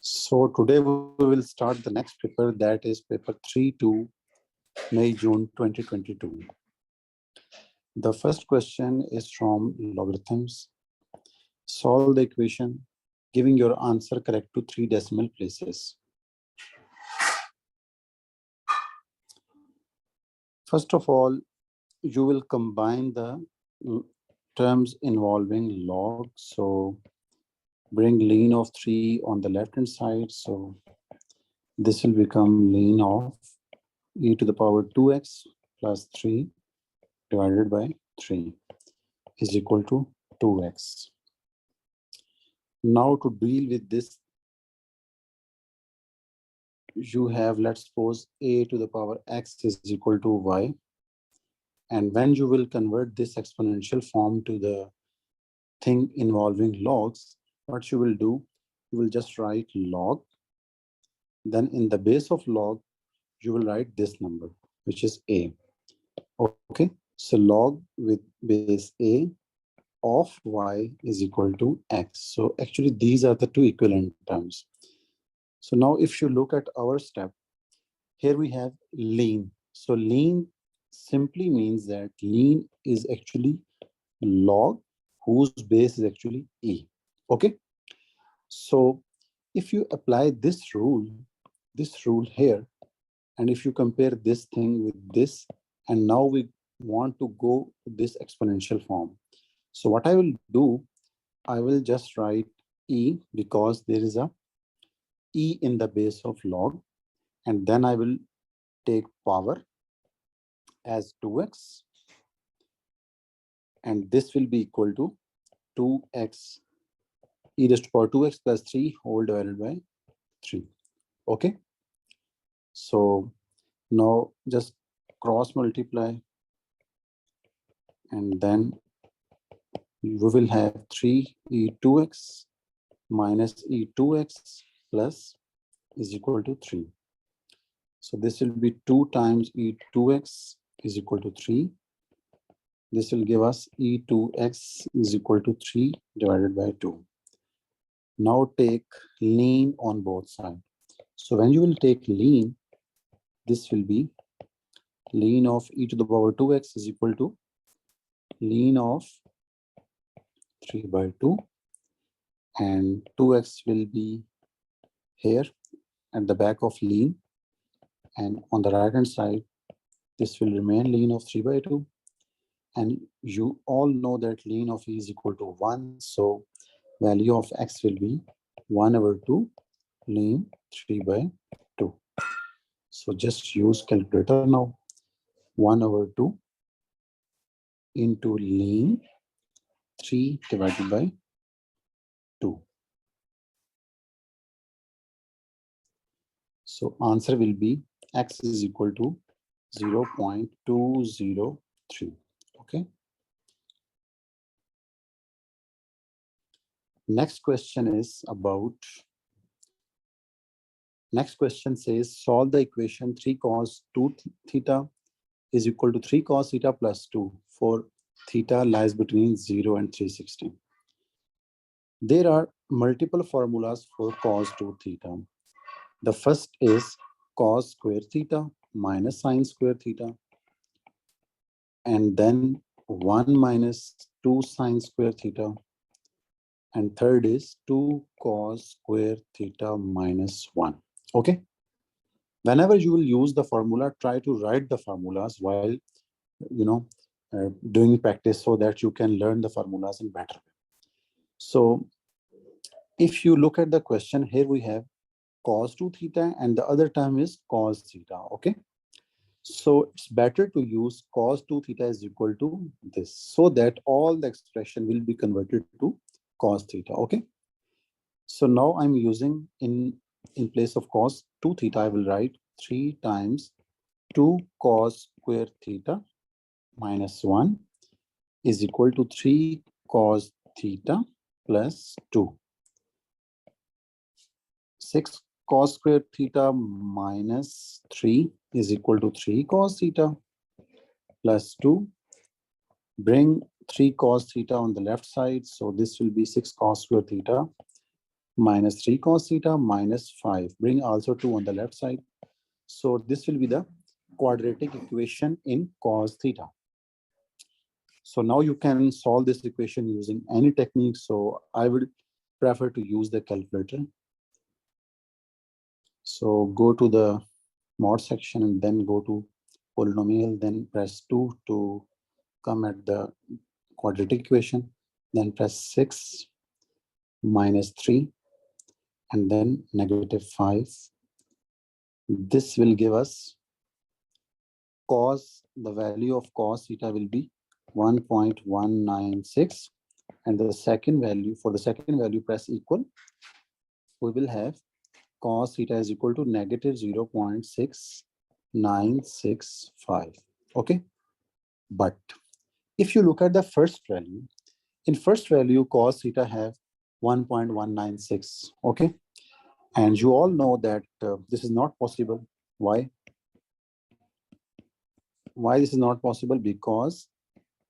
So today we will start the next paper, that is paper 3 to May-June 2022. The first question is from logarithms. Solve the equation, giving your answer correct to 3 decimal places. First of all, you will combine the terms involving log. So bring ln of 3 on the left hand side. So this will become ln of e to the power 2x plus 3 divided by 3 is equal to 2x. Now to deal with this, you have, let's suppose, a to the power x is equal to y. And when you will convert this exponential form to the thing involving logs, what you will do, you will just write log. Then in the base of log, you will write this number, which is a. Okay, so log with base a of y is equal to x. So actually these are the two equivalent terms. So now if you look at our step, here we have ln. So ln simply means that ln is actually log whose base is actually e. Okay, so if you apply this rule here, and if you compare this thing with this, and now we want to go to this exponential form. So what I will do, I will just write e because there is a e in the base of log, and then I will take power as 2x, and this will be equal to 2x e raised to power 2x plus 3 whole divided by 3. Okay, so now just cross multiply, and then we will have 3e2x minus e2x plus is equal to 3. So this will be 2 times e2x is equal to 3. This will give us e2x is equal to 3 divided by 2. Now take ln on both sides. So when you will take ln, this will be ln of e to the power 2x is equal to ln of 3 by 2, and 2x will be here at the back of ln, and on the right hand side this will remain ln of 3 by 2, and you all know that ln of e is equal to 1, so value of x will be 1 over 2 ln 3 by 2. So just use calculator now. 1 over 2 into ln 3 divided by 2. So answer will be x is equal to 0.203. Okay. Next question says solve the equation 3 cos 2 theta is equal to 3 cos theta plus 2 for theta lies between 0 and 360. There are multiple formulas for cos 2 theta. The first is cos square theta minus sine square theta, and then 1 minus 2 sine square theta, and third is 2 cos square theta minus 1. Okay. Whenever you will use the formula, try to write the formulas while doing practice so that you can learn the formulas in better way. So if you look at the question, here we have cos 2 theta and the other term is cos theta. Okay, so it's better to use cos 2 theta is equal to this, so that all the expression will be converted to cos theta. Okay, so now I'm using in place of cos 2 theta, I will write 3 times 2 cos square theta minus 1 is equal to 3 cos theta plus 2. 6 cos square theta minus 3 is equal to 3 cos theta plus 2. Bring 3 cos theta on the left side, so this will be 6 cos square theta minus 3 cos theta minus 5. Bring also 2 on the left side. So this will be the quadratic equation in cos theta. So now you can solve this equation using any technique. So I would prefer to use the calculator. So go to the mod section and then go to polynomial, then press 2 to come at the quadratic equation, then press 6 minus 3 and then negative 5. This will give us cos, the value of cos theta will be 1.196, and the second value, for the second value press equal, we will have cos theta is equal to negative 0.6965. Okay, but if you look at the first value, in first value cos theta have 1.196. Okay, and you all know that this is not possible. Why this is not possible? Because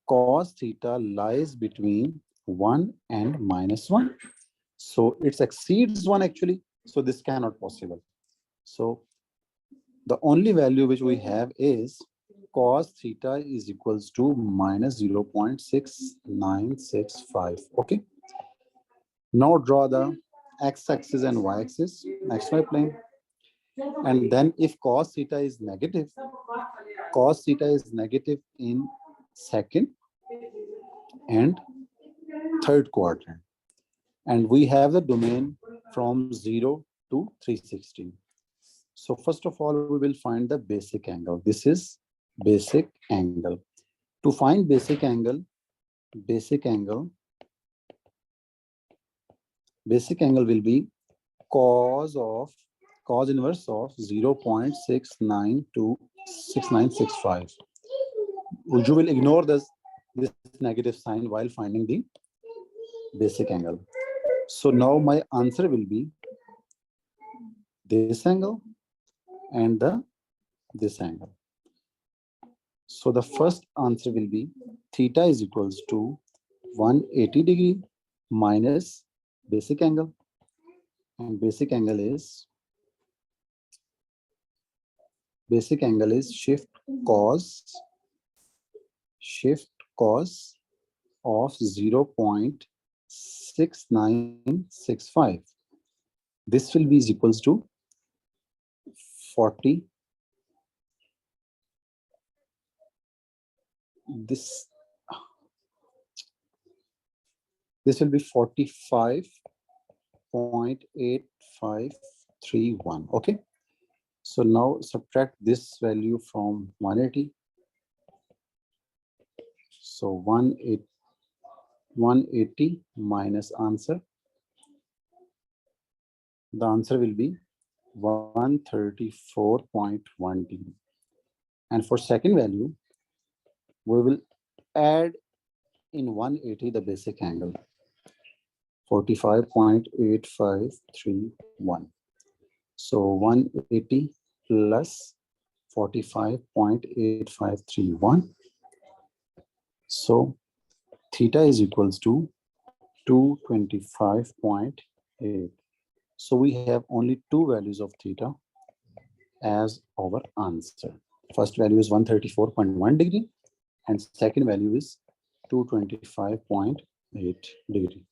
cos theta lies between 1 and minus 1. So it exceeds 1 actually. So this cannot possible. So the only value which we have is cos theta is equals to minus 0.6965. Okay. Now draw the x-axis and y-axis, xy plane. And then if cos theta is negative in second and third quadrant. And we have the domain from 0 to 360. So first of all, we will find the basic angle. This is basic angle. To find basic angle will be cos inverse of 0.6965. You will ignore this negative sign while finding the basic angle. So now my answer will be this angle and this angle. So the first answer will be theta is equals to 180 degree minus basic angle, and basic angle is shift cos of 0.6965. This will be equals to 40. This will be 45.8531. Okay. So now subtract this value from 180. So 180 minus answer. The answer will be 134.1. And for second value, we will add in 180 the basic angle, 45.8531. So 180 plus 45.8531. So theta is equals to 225.8. So we have only two values of theta as our answer. First value is 134.1 degree and second value is 225.8 degree.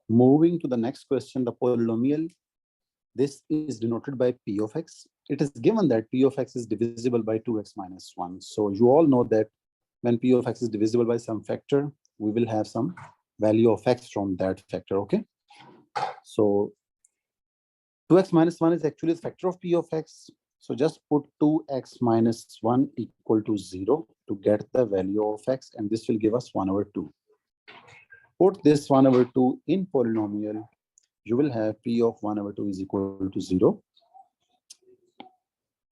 Moving to the next question, the polynomial. This is denoted by P of x. It is given that P of x is divisible by 2x minus 1. So you all know that when P of x is divisible by some factor, we will have some value of x from that factor, okay? So 2x minus 1 is actually the factor of P of x. So just put 2x minus 1 equal to 0 to get the value of x, and this will give us 1 over 2. Put this 1 over 2 in polynomial. You will have P of 1 over 2 is equal to 0.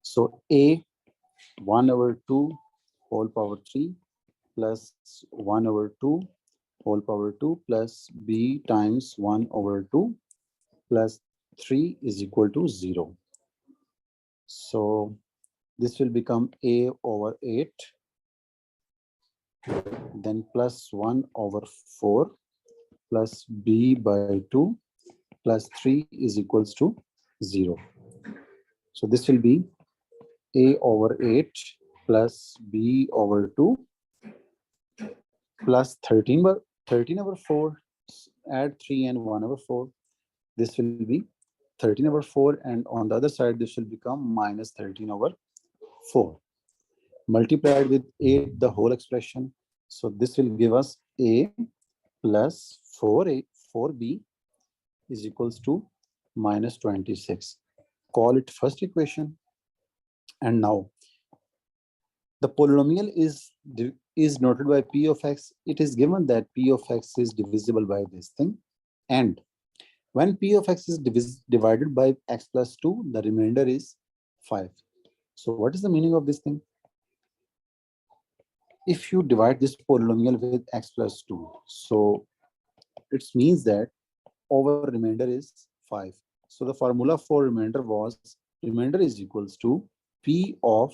So A 1 over 2 whole power 3 plus 1 over 2 whole power 2 plus B times 1 over 2 plus 3 is equal to 0. So this will become A over 8, then plus 1 over 4 plus b by 2 plus 3 is equals to 0. So this will be a over 8 plus b over 2 plus 13 over 4. Add 3 and 1 over 4. This will be 13 over 4, and on the other side this will become minus 13 over 4. Multiplied with 8 the whole expression. So this will give us a plus 4b is equals to minus 26. Call it first equation. And now the polynomial is noted by p of x. It is given that p of x is divisible by this thing, and when p of x is divided by x plus 2, the remainder is 5. So what is the meaning of this thing? If you divide this polynomial with x plus 2, so it means that over remainder is 5. So the formula for remainder is equals to p of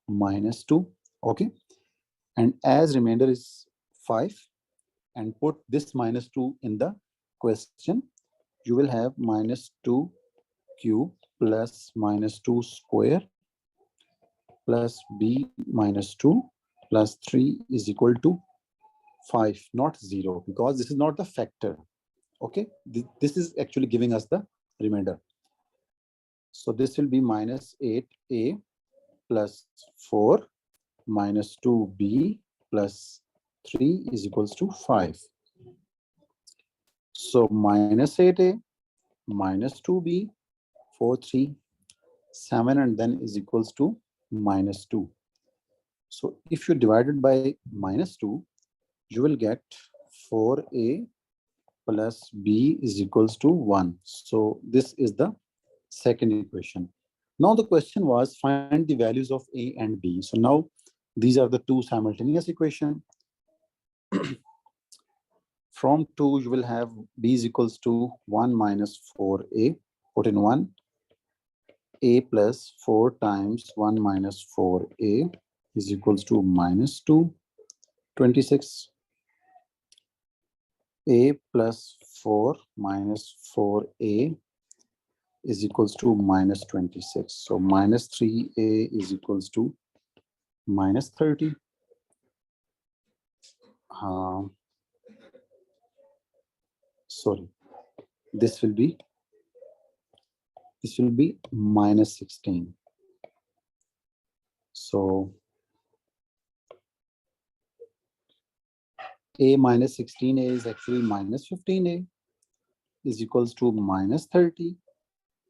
minus 2. Okay. And as remainder is 5, and put this minus 2 in the question, you will have minus 2 cube plus minus 2 square plus b minus 2 plus 3 is equal to 5, not 0, because this is not the factor. Okay, this is actually giving us the remainder. So this will be minus 8a plus 4 minus 2b plus 3 is equals to 5. So minus 8a minus 2b, 4, 3, 7, and then is equals to minus 2. So if you divide it by minus 2, you will get 4a plus b is equals to 1. So this is the second equation. Now the question was find the values of a and b. So now these are the two simultaneous equations. From 2, you will have b is equals to 1 minus 4a. Put in 1. A plus 4 times 1 minus 4a is equals to minus 2, 26. A plus 4 minus 4a is equals to minus 26. So minus 3a is equals to minus 30. Sorry, this will be minus 16. So a minus 16a is actually minus 15a is equals to minus 30.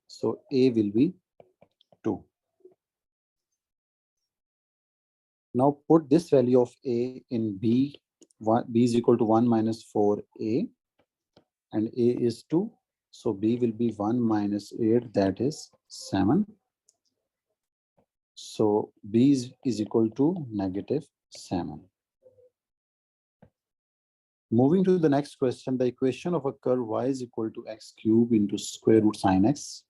So a will be 2. Now put this value of a in b. B is equal to 1 minus 4a, and a is 2. So b will be 1 minus 8, that is 7. So b is equal to negative 7. Moving to the next question, the equation of a curve y is equal to x cube into square root sine x.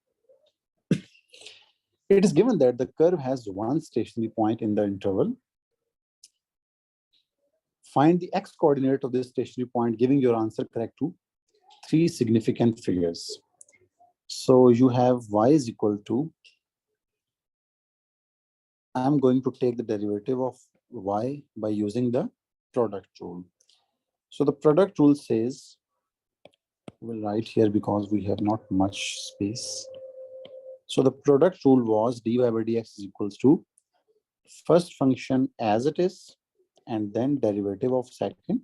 It is given that the curve has one stationary point in the interval. Find the x coordinate of this stationary point, giving your answer correct to 3 significant figures. So you have y is equal to, I'm going to take the derivative of y by using the product rule. So the product rule says, we'll write here because we have not much space. So the product rule was dy by dx is equals to first function as it is, and then derivative of second,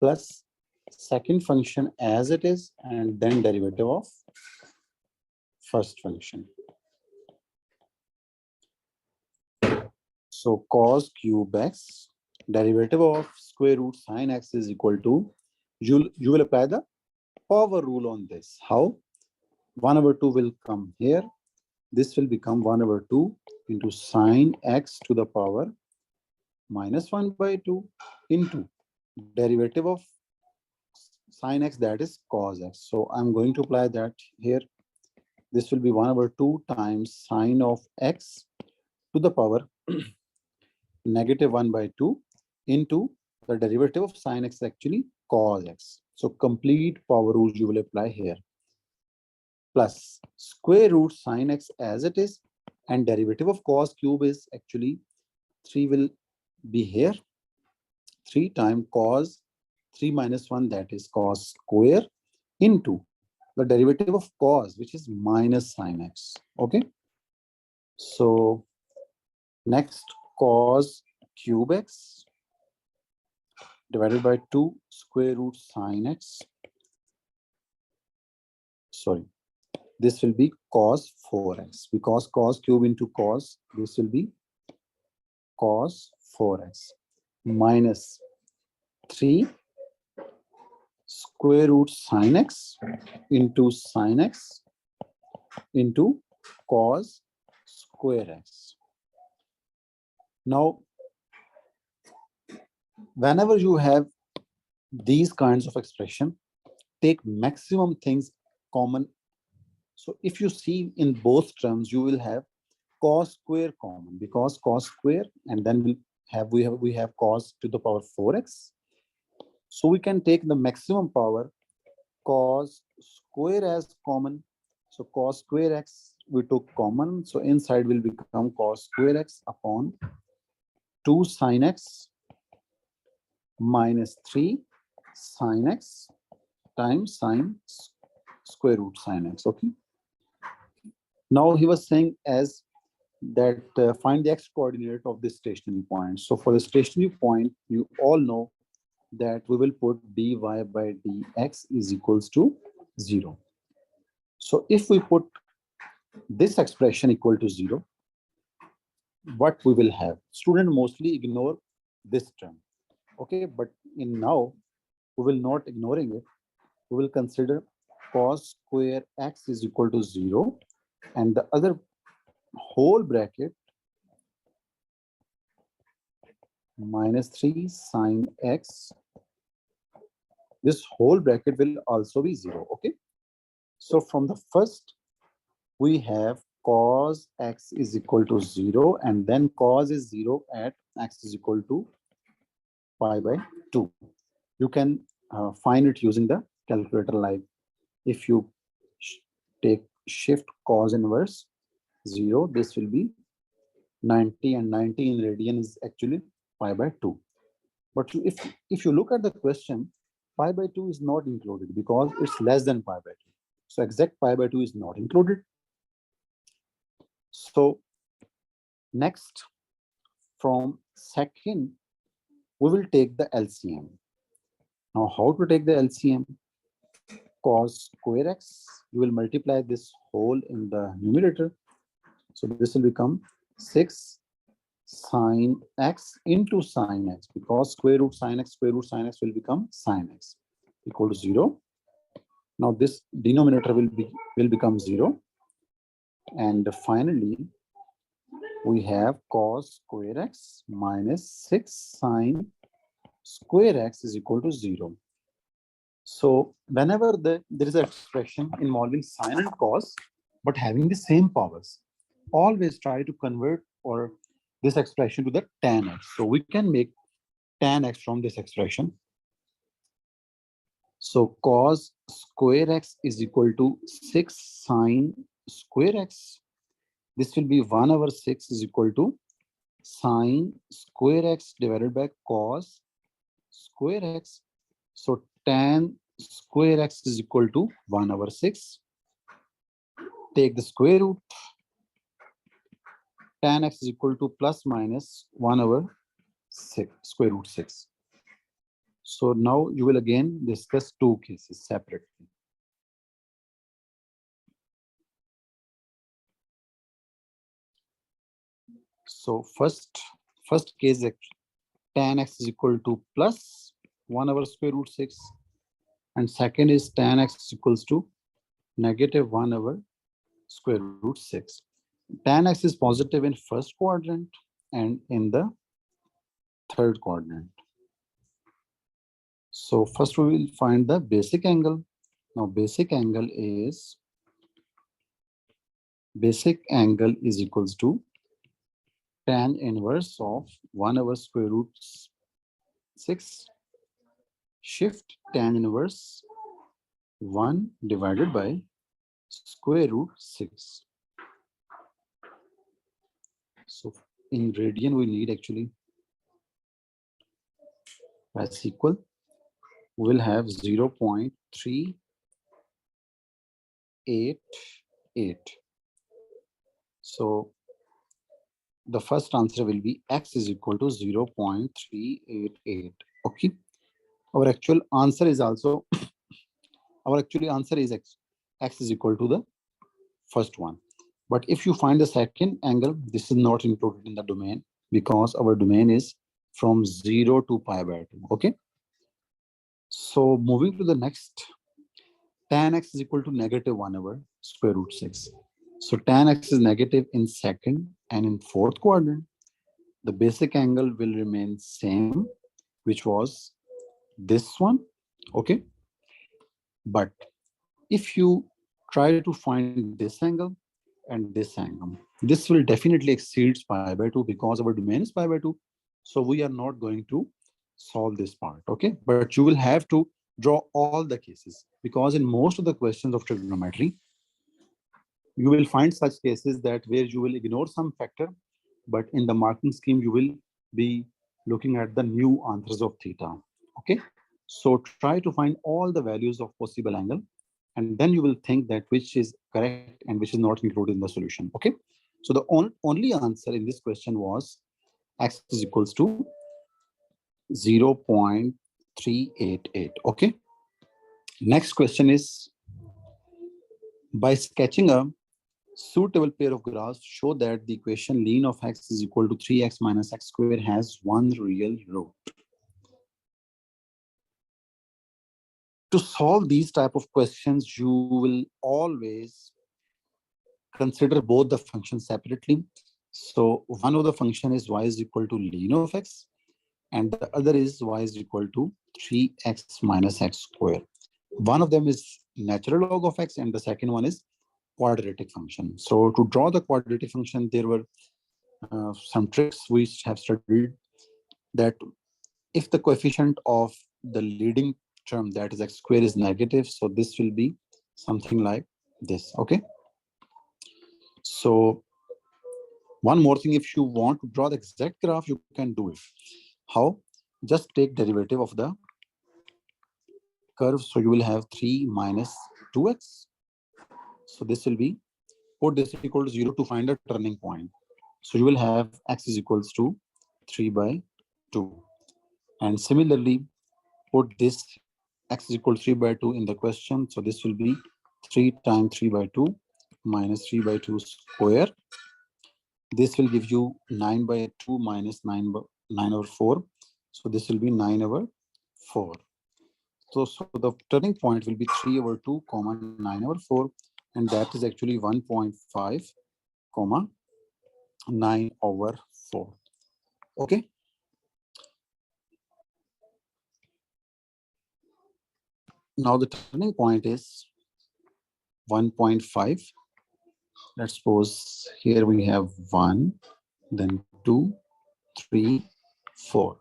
plus second function as it is, and then derivative of first function. So cos cube x, derivative of square root sine x is equal to, you will apply the power rule on this. How? 1 over 2 will come here. This will become 1 over 2 into sine x to the power minus 1 by 2 into derivative of sine x, that is cos x. So I'm going to apply that here. This will be 1 over 2 times sine of x to the power negative 1 by 2 into The derivative of sin x is actually cos x. So complete power rules you will apply here. Plus square root sin x as it is, and derivative of cos cube is actually 3 will be here. 3 times cos 3 minus 1, that is cos square, into the derivative of cos, which is minus sin x. Okay. So next, cos cube x divided by 2 square root sin x. Sorry, this will be cos 4x, because cos cube into cos, this will be cos 4x minus 3 square root sin x into sin x into cos square x. Now, whenever you have these kinds of expression, take maximum things common. So if you see in both terms, you will have cos square common, because cos square, and then we have cos to the power 4x. So we can take the maximum power cos square as common. So cos square x we took common. So inside will become cos square x upon 2 sin x minus 3 sin x times sin square root sin x. Okay. Now he was saying as that find the x coordinate of this stationary point. So for the stationary point, you all know that we will put dy by dx is equals to 0. So if we put this expression equal to 0, what we will have? Student mostly ignore this term. Okay, but in now, we will not ignoring it. We will consider cos square x is equal to 0, and the other whole bracket minus 3 sin x. This whole bracket will also be 0. Okay. So from the first, we have cos x is equal to 0, and then cos is 0 at x is equal to pi by 2. You can find it using the calculator, like if you take shift cos inverse 0, this will be 90, and 90 in radian is actually pi by 2. But if you look at the question, pi by 2 is not included because it's less than pi by 2. So exact pi by 2 is not included. So next, from second, we will take the LCM. Now how to take the LCM? Cos square x, you will multiply this whole in the numerator. So this will become 6 sin x into sin x, because square root sin x will become sin x equal to 0. Now this denominator will become 0, and finally we have cos square x minus 6 sin square x is equal to 0. So whenever there is an expression involving sin and cos but having the same powers, always try to convert or this expression to the tan x. So we can make tan x from this expression. So cos square x is equal to 6 sin square x. This will be 1 over 6 is equal to sin square x divided by cos square x. So tan square x is equal to 1 over 6. Take the square root. Tan x is equal to plus minus 1 over 6, square root 6. So now you will again discuss two cases separately. So first case, tan x is equal to plus 1 over square root 6, and second is tan x equals to negative 1 over square root 6. Tan x is positive in first quadrant and in the third quadrant. So first we will find the basic angle. Now basic angle is equals to tan inverse of 1 over square root 6. Shift tan inverse 1 divided by square root 6. So in radian, we need actually that's equal. We'll have 0.388. So the first answer will be x is equal to 0.388. Okay. Our actual answer is also our actually answer is x is equal to the first one. But if you find the second angle, this is not included in the domain because our domain is from 0 to pi by 2. Okay. So moving to the next, tan x is equal to -1 over square root 6. So tan x is negative in second and in fourth quadrant. The basic angle will remain same, which was this one. Okay. But if you try to find this angle and this angle, this will definitely exceed pi by 2 because our domain is pi by 2. So we are not going to solve this part. Okay. But you will have to draw all the cases because in most of the questions of trigonometry, you will find such cases that where you will ignore some factor, but in the marking scheme, you will be looking at the new answers of theta. Okay. So try to find all the values of possible angle, and then you will think that which is correct and which is not included in the solution. Okay. So the only answer in this question was x is equals to 0.388. Okay. Next question is, by sketching a suitable pair of graphs, show that the equation ln of x is equal to 3x minus x squared has one real root. To solve these type of questions, you will always consider both the functions separately. So one of the function is y is equal to ln of x, and the other is y is equal to 3x minus x squared. One of them is natural log of x, and the second one is quadratic function. So to draw the quadratic function, there were some tricks we have studied, that if the coefficient of the leading term, that is x squared, is negative, so this will be something like this. Okay. So one more thing, if you want to draw the exact graph, you can do it. How? Just take derivative of the curve. So you will have 3 minus 2x. So this will be, put this equal to 0 to find a turning point. So you will have x is equals to 3 by 2. And similarly, put this x is equal to 3 by 2 in the question. So this will be 3 times 3 by 2 minus 3 by 2 square. This will give you 9 by 2 minus 9 over 4. So this will be 9 over 4. So the turning point will be 3 over 2, comma 9 over 4. And that is actually 1.5, comma 9 over 4. Okay. Now the turning point is 1.5. Let's suppose here we have 1, then 2, 3, 4.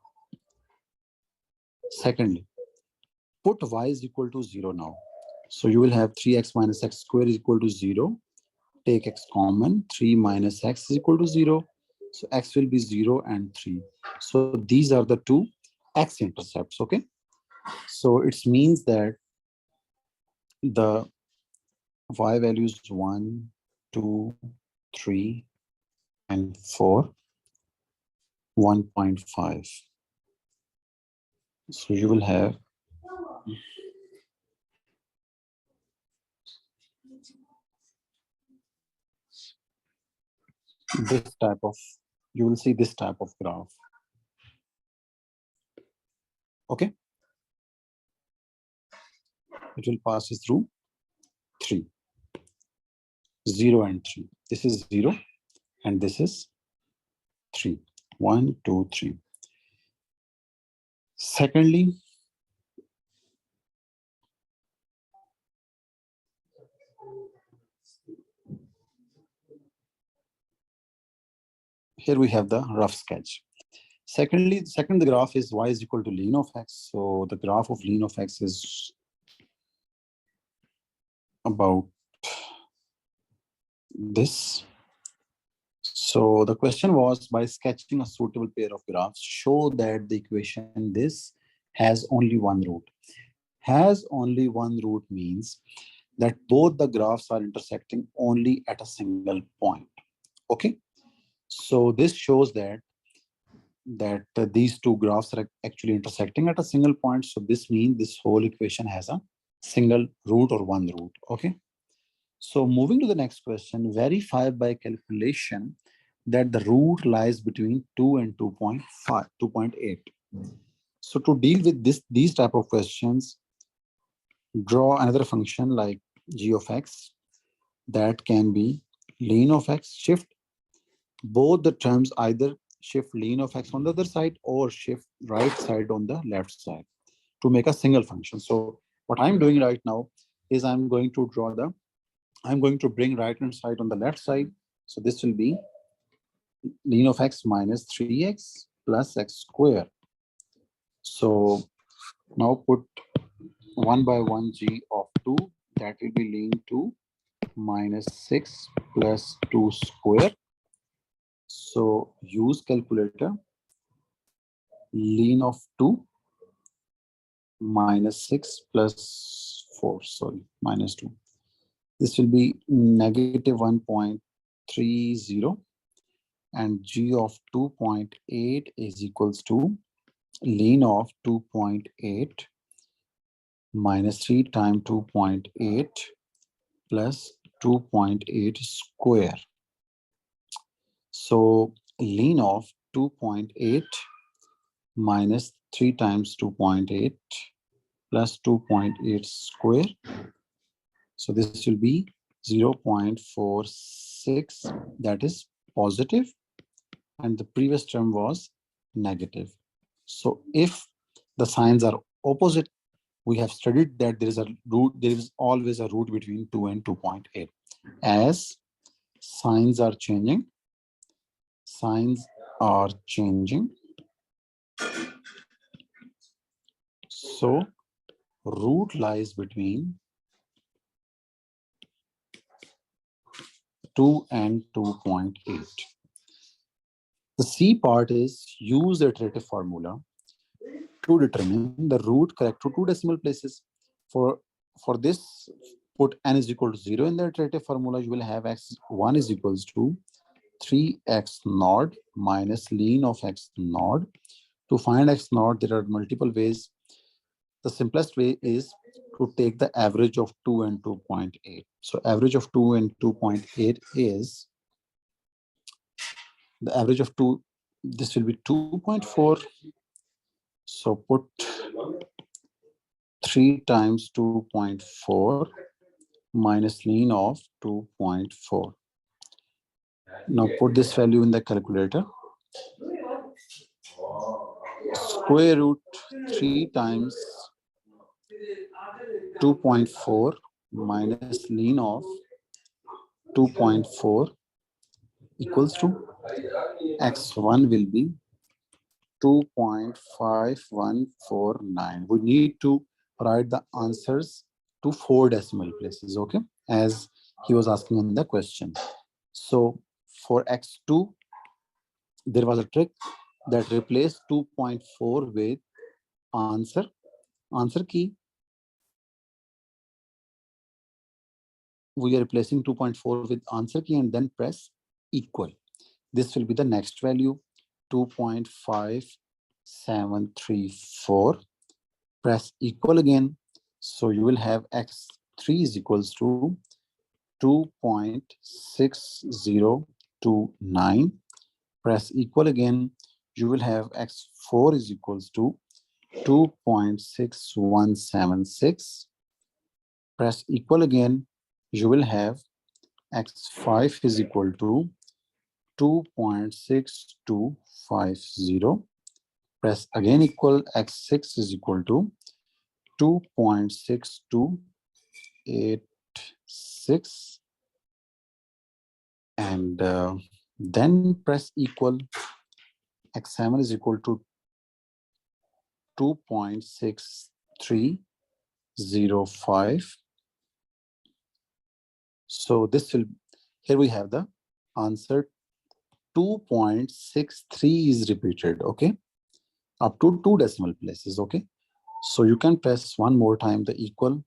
Secondly, put y is equal to 0 now. So you will have 3x minus x squared is equal to 0. Take x common, 3 minus x is equal to 0. So x will be 0 and 3. So these are the two x-intercepts. Okay. So it means that the y values 1, 2, 3, and 4, 1.5. So you will have this type of, you will see this type of graph. Okay. It will pass through 3, 0 and 3. This is 0 and this is 3. 1, 2, 3. Secondly, here we have the rough sketch. Second, the graph is y is equal to ln of x. So the graph of ln of x is about this. So the question was, by sketching a suitable pair of graphs, show that the equation this has only one root. Has only one root means that both the graphs are intersecting only at a single point. Okay. So this shows that these two graphs are actually intersecting at a single point. So this means this whole equation has a single root or one root. Okay. So moving to the next question, verify by calculation that the root lies between 2 and 2.5, 2.8. So to deal with these type of questions, draw another function like g of x that can be ln of x, shift both the terms, either shift ln of x on the other side or shift right side on the left side to make a single function. So what I'm doing right now is I'm going to bring right hand side on the left side. So this will be ln of x minus 3x plus x square. So now put 1 by 1 g of 2, that will be ln 2 minus 6 plus 2 square. So use calculator. Ln of 2 minus 6 plus 4, sorry, minus 2. This will be negative 1.30, and g of 2.8 is equals to ln of 2.8 minus 3 times 2.8 plus 2.8 square. So ln of 2.8 minus 3 times 2.8 plus 2.8 square. So this will be 0.46, that is positive, and the previous term was negative. So if the signs are opposite, we have studied that there is always a root between 2 and 2.8. As signs are changing, so root lies between 2 and 2.8. The C part is use the iterative formula to determine the root correct to two decimal places. For this, put n is equal to 0 in the iterative formula. You will have x1 is equals to 3x naught minus ln of x naught. To find x naught, there are multiple ways. The simplest way is to take the average of 2 and 2.8. So average of 2 and 2.8 is the average of 2. This will be 2.4. So put 3 times 2.4 minus ln of 2.4. Now put this value in the calculator. Square root 3 times 2.4 minus ln of 2.4 equals to x1 will be 2.5149. We need to write the answers to 4 decimal places, okay, as he was asking in the question. So for x2, there was a trick that replaced 2.4 with answer key. We are replacing 2.4 with answer key and then press equal. This will be the next value, 2.5734. Press equal again. So you will have x3 is equals to 2.6029. Press equal again. You will have x4 is equals to 2.6176. Press equal again. You will have x5 is equal to 2.6250. Press again equal. X6 is equal to 2.6286, and then press equal. x7 is equal to 2.6305. So this will, here we have the answer. 2.63 is repeated, okay, up to 2 decimal places, okay. So you can press one more time the equal.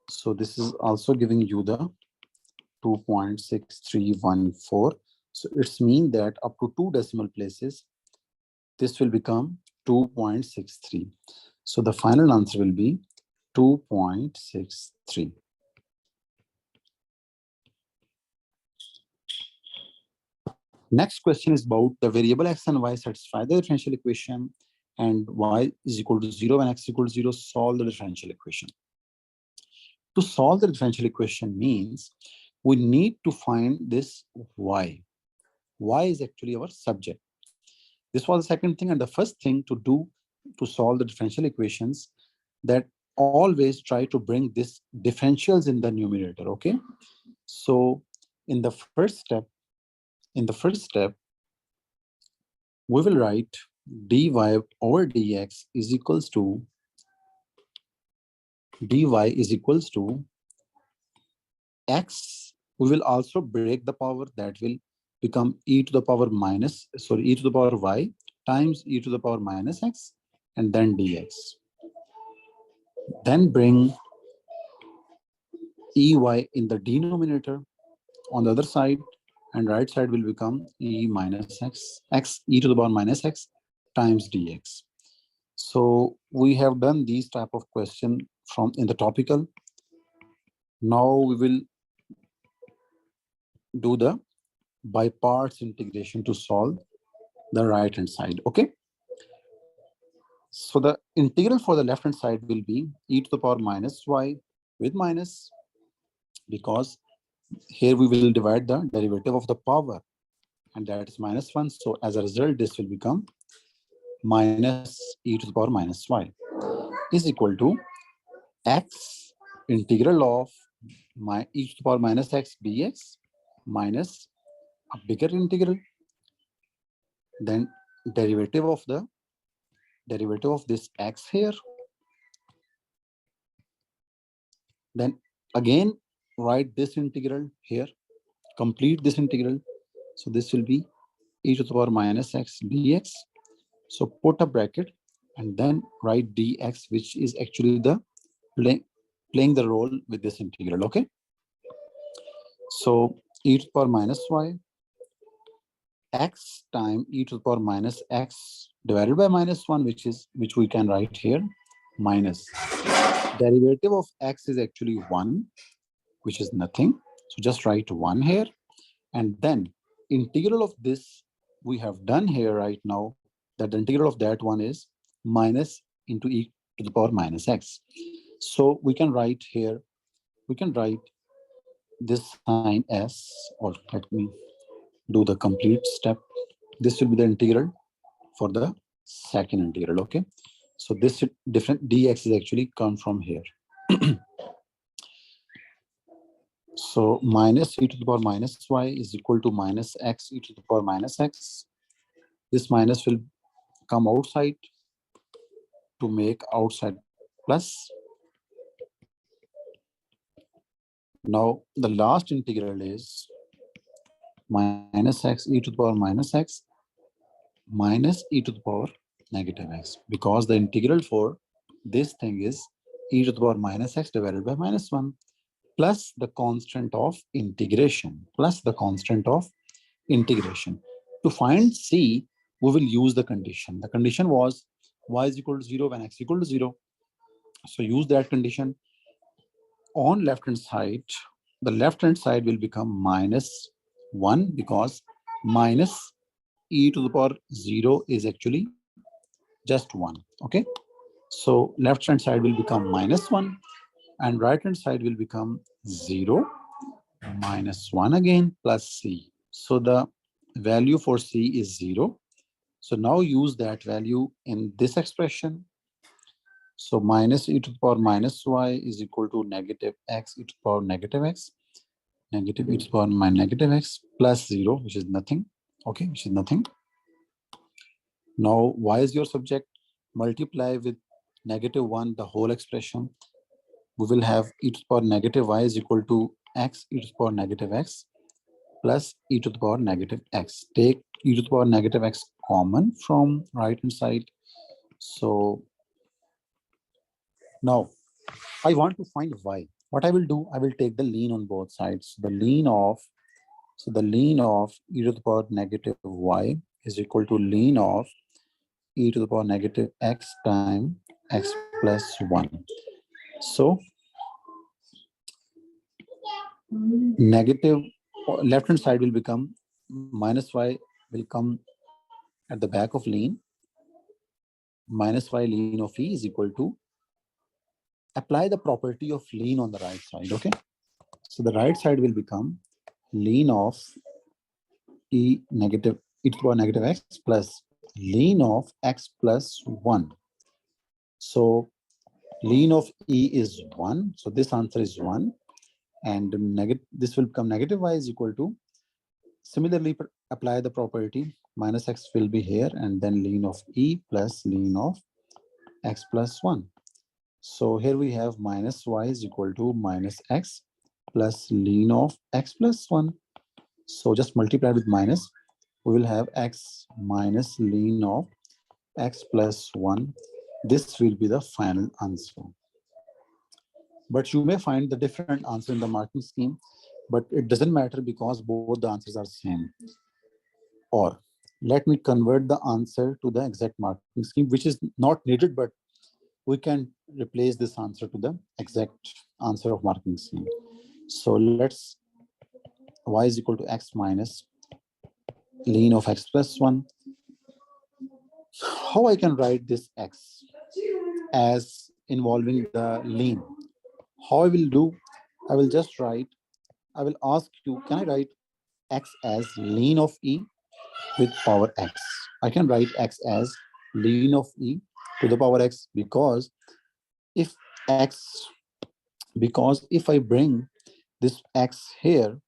So this is also giving you the 2.6314. So it's mean that up to 2 decimal places, this will become 2.63. So the final answer will be 2.63. Next question is about the variable x and y satisfy the differential equation, and y is equal to 0 and x equal to 0, solve the differential equation. To solve the differential equation means we need to find this y. Y is actually our subject. This was the second thing, and the first thing to do to solve the differential equations, that always try to bring this differentials in the numerator, okay? So in the first step, we will write dy over dx is equals to x. We will also break the power, that will become e to the power y times e to the power minus x, and then dx. Then bring ey in the denominator on the other side, and right side will become e minus x e to the power minus x times dx. So we have done these type of question from in the topical. Now we will do the by parts integration to solve the right hand side, okay? So the integral for the left hand side will be e to the power minus y with minus, because here we will divide the derivative of the power, and that is minus 1. So as a result, this will become minus e to the power minus y is equal to x integral of my e to the power minus x dx minus a bigger integral, then derivative of this x here, then again write this integral here, complete this integral. So this will be e to the power minus x dx. So put a bracket and then write dx, which is actually the playing the role with this integral, okay? So e to the power minus y, x time e to the power minus x divided by minus 1, which we can write here, minus derivative of x is actually 1, which is nothing. So just write 1 here, and then integral of this we have done here right now, that the integral of that one is minus into e to the power minus x. So we can write here, we can write this sign s, or let me do the complete step. This will be the integral for the second integral, okay? So this different dx is actually come from here. So minus e to the power minus y is equal to minus x e to the power minus x. This minus will come outside to make outside plus. Now the last integral is minus x e to the power minus x minus e to the power negative x, because the integral for this thing is e to the power minus x divided by minus 1 plus the constant of integration, To find c, we will use the condition. The condition was y is equal to 0 when x equal to 0. So use that condition. On left hand side, the left hand side will become minus 1, because minus e to the power 0 is actually just 1, okay? So left hand side will become minus 1, and right hand side will become 0 minus 1 again plus c. So the value for c is 0. So now use that value in this expression. So minus e to the power minus y is equal to negative x e to the power negative x, negative e to the power minus negative x plus 0, which is nothing, okay, which is nothing. Now, y is your subject. Multiply with -1 the whole expression. We will have e to the power negative y is equal to x e to the power negative x plus e to the power negative x. Take e to the power negative x common from right hand side. So now I want to find y. What I will do, I will take the lien on both sides. The lien of e to the power negative y is equal to lien of e to the power negative x times x plus 1. So negative left hand side will become minus y will come at the back of lien. Minus y lien of e is equal to apply the property of lien on the right side. Okay, so the right side will become lien of e negative e to the power negative x plus lien of x plus 1. So lien of e is 1. So this answer is 1. And this will become negative y is equal to, similarly apply the property, minus x will be here, and then lien of e plus lien of x plus 1. So here we have minus y is equal to minus x plus lien of x plus 1. So just multiply with minus, we will have x minus lien of x plus 1. This will be the final answer. But you may find the different answer in the marking scheme, but it doesn't matter because both the answers are same. Or let me convert the answer to the exact marking scheme, which is not needed, but we can replace this answer to the exact answer of marking scheme. So let's y is equal to x minus lien of x plus 1. How I can write this x as involving the lien? How I will do, I will just write, I will ask you, can I write x as lien of e with power x? I can write x as lien of e to the power x because if I bring this x here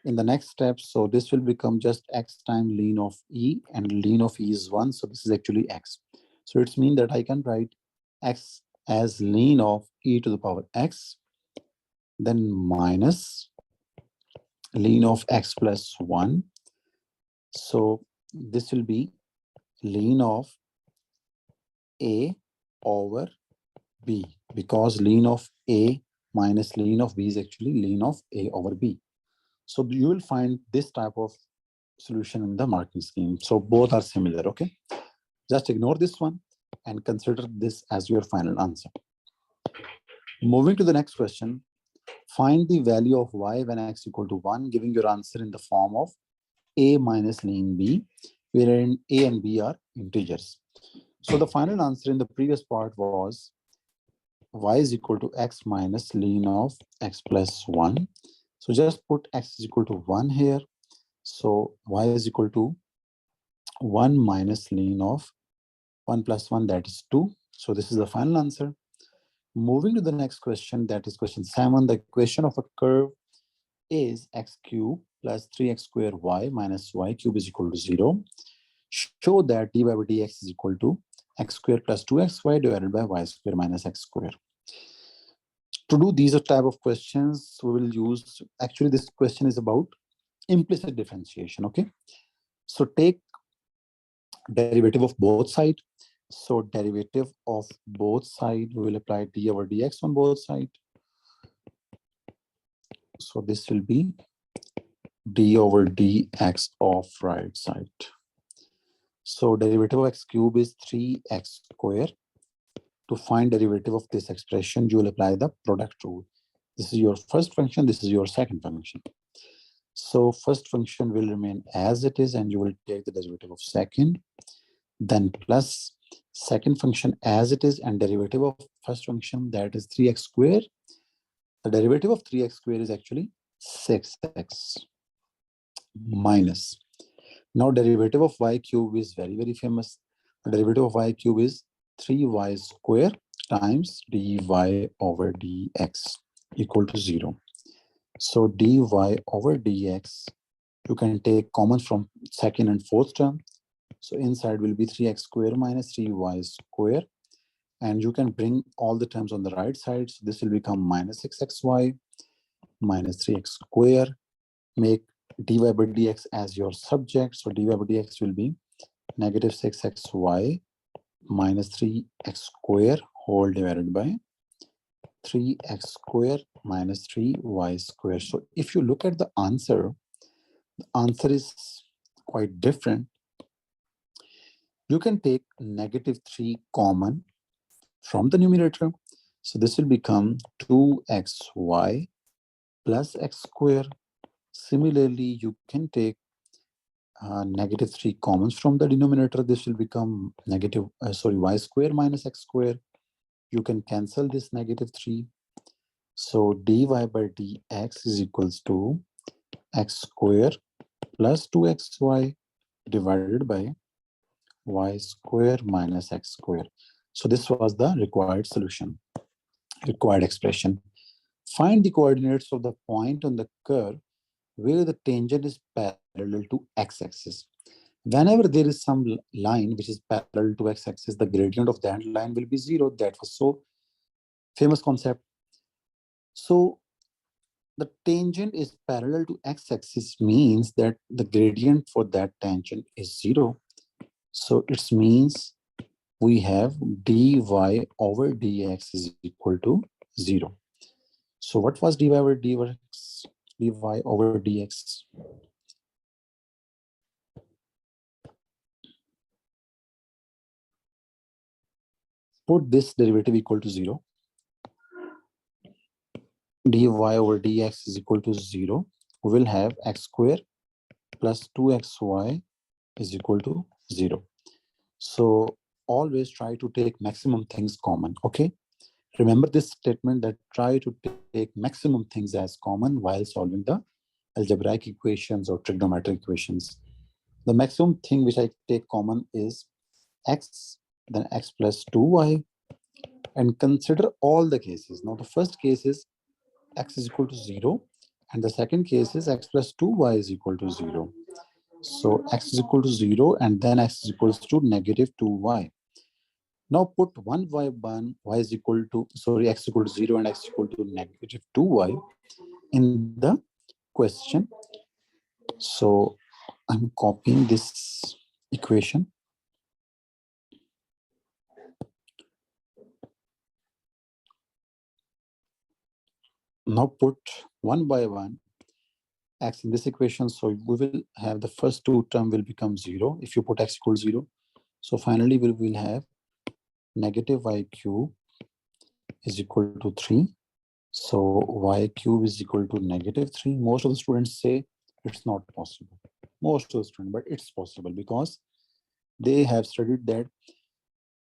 in the next step, so this will become just x times lien of e, and lien of e is 1, so this is actually x. So it's mean that I can write x as lien of e to the power x, then minus lien of x plus 1. So this will be lien of a over b, because lien of a minus lien of b is actually lien of a over b. So you will find this type of solution in the marking scheme. So both are similar, okay? Just ignore this one and consider this as your final answer. Moving to the next question, find the value of y when x equal to 1, giving your answer in the form of a minus lien b, wherein a and b are integers. So the final answer in the previous part was y is equal to x minus lien of x plus 1. So just put x is equal to 1 here. So y is equal to 1 minus lien of 1 plus 1, that is 2. So this is the final answer. Moving to the next question, that is question 7. The equation of a curve is x cube plus 3x square y minus y cube is equal to 0. Show that dy by dx is equal to x square plus 2xy divided by y square minus x square. To do these type of questions, we will use, actually this question is about implicit differentiation, okay? So take derivative of both sides. So derivative of both sides, we will apply d over dx on both sides. So this will be d over dx of right side. So derivative of x cube is 3x square. To find derivative of this expression, you will apply the product rule. This is your first function, this is your second function. So first function will remain as it is, and you will take the derivative of second, then plus second function as it is, and derivative of first function, that is 3x square. The derivative of 3x square is actually 6x minus. Now derivative of y cube is very, very famous. The derivative of y cube is 3y square times dy over dx equal to 0. So dy over dx, you can take common from second and fourth term. So inside will be 3x square minus 3y square. And you can bring all the terms on the right side. So this will become minus 6xy minus 3x square. Make dy by dx as your subject. So dy by dx will be negative 6xy minus 3x square whole divided by 3x square minus 3y square. So if you look at the answer is quite different. You can take negative 3 common from the numerator. So this will become 2xy plus x square. Similarly, you can take negative 3 commons from the denominator. This will become y square minus x square. You can cancel this negative 3. So dy by dx is equals to x square plus 2xy divided by y square minus x square. So this was the required solution, required expression. Find the coordinates of the point on the curve where the tangent is parallel to x-axis. Whenever there is some line which is parallel to x-axis, the gradient of that line will be 0. That was so famous concept. So the tangent is parallel to x-axis means that the gradient for that tangent is 0. So it means we have dy over dx is equal to 0. So what was dy over dx? Dy over dx. Put this derivative equal to 0. Dy over dx is equal to 0. We will have x square plus 2xy is equal to 0. So always try to take maximum things common, okay? Remember this statement that try to take maximum things as common while solving the algebraic equations or trigonometric equations. The maximum thing which I take common is x, then x plus 2y, and consider all the cases. Now the first case is x is equal to 0, and the second case is x plus 2y is equal to 0. So x is equal to 0, and then x is equals to negative 2y. Now put 1y is equal to, x equal to 0 and x equal to negative 2y in the question. So I'm copying this equation. Now put 1 by 1 x in this equation. So we will have the first two term will become 0 if you put x equals 0. So finally we will have negative y cube is equal to 3. So y cube is equal to negative 3. Most of the students say it's not possible. Most of the students, but it's possible because they have studied that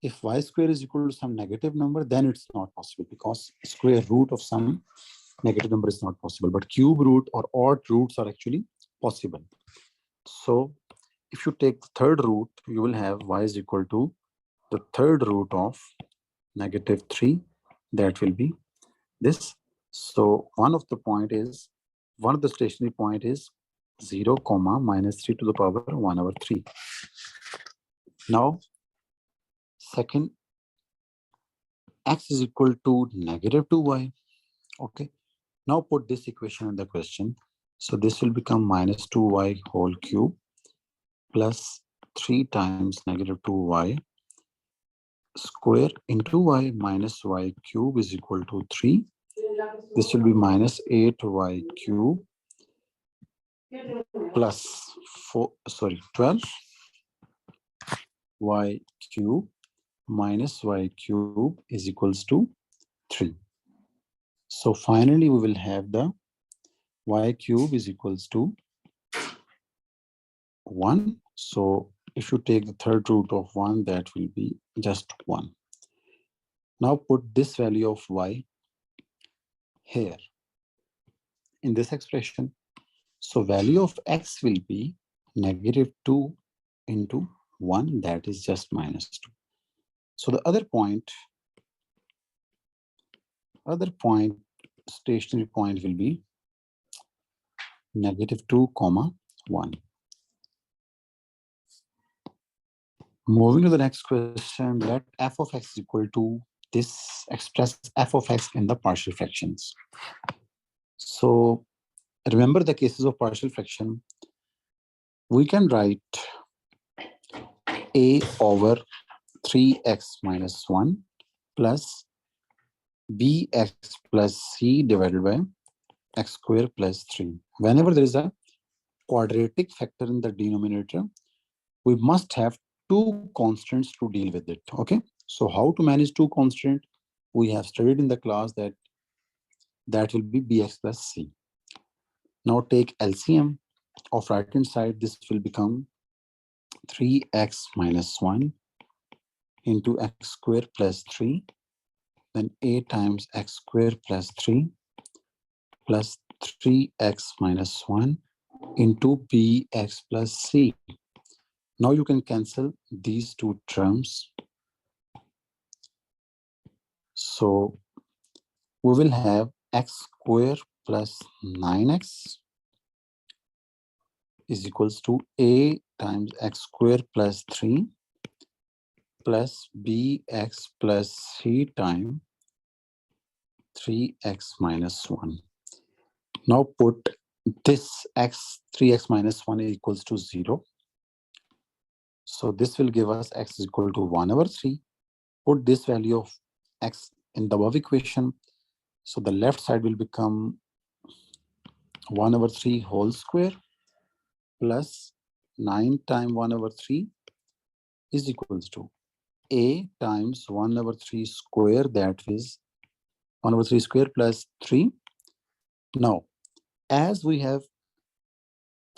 if y square is equal to some negative number, then it's not possible because square root of some negative number is not possible. But cube root or odd roots are actually possible. So if you take the third root, you will have y is equal to the third root of negative 3. That will be this. So one of the stationary point is 0, minus 3 to the power 1 over 3. Now, second, x is equal to negative 2y. Okay. Now put this equation in the question. So this will become minus 2y whole cube plus 3 times negative 2y square into y minus y cube is equal to 3. This will be minus 8y cube plus 12 y cube minus y cube is equals to 3. So finally we will have the y cube is equals to 1. So if you take the third root of 1, that will be just 1. Now put this value of y here in this expression. So value of x will be negative 2 into 1, that is just minus 2. So the other point, stationary point will be negative 2, 1. Moving to the next question, let f of x equal to this, express f of x in the partial fractions. So remember the cases of partial fraction. We can write a over 3x minus 1 plus bx plus c divided by x square plus 3. Whenever there is a quadratic factor in the denominator, we must have two constants to deal with it. Okay, so how to manage two constants? We have studied in the class that will be bx plus c. Now take LCM of right hand side. This will become 3x minus 1 into x square plus 3, then a times x square plus 3 plus 3x minus 1 into bx plus c. Now you can cancel these two terms. So we will have x square plus 9x is equals to a times x square plus 3 plus bx plus c times 3x minus 1. Now put this 3x minus 1 equals to 0. So this will give us x is equal to 1 over 3. Put this value of x in the above equation. So the left side will become 1 over 3 whole square plus 9 times 1 over 3 is equals to a times 1 over 3 square, that is 1 over 3 square plus 3. Now, as we have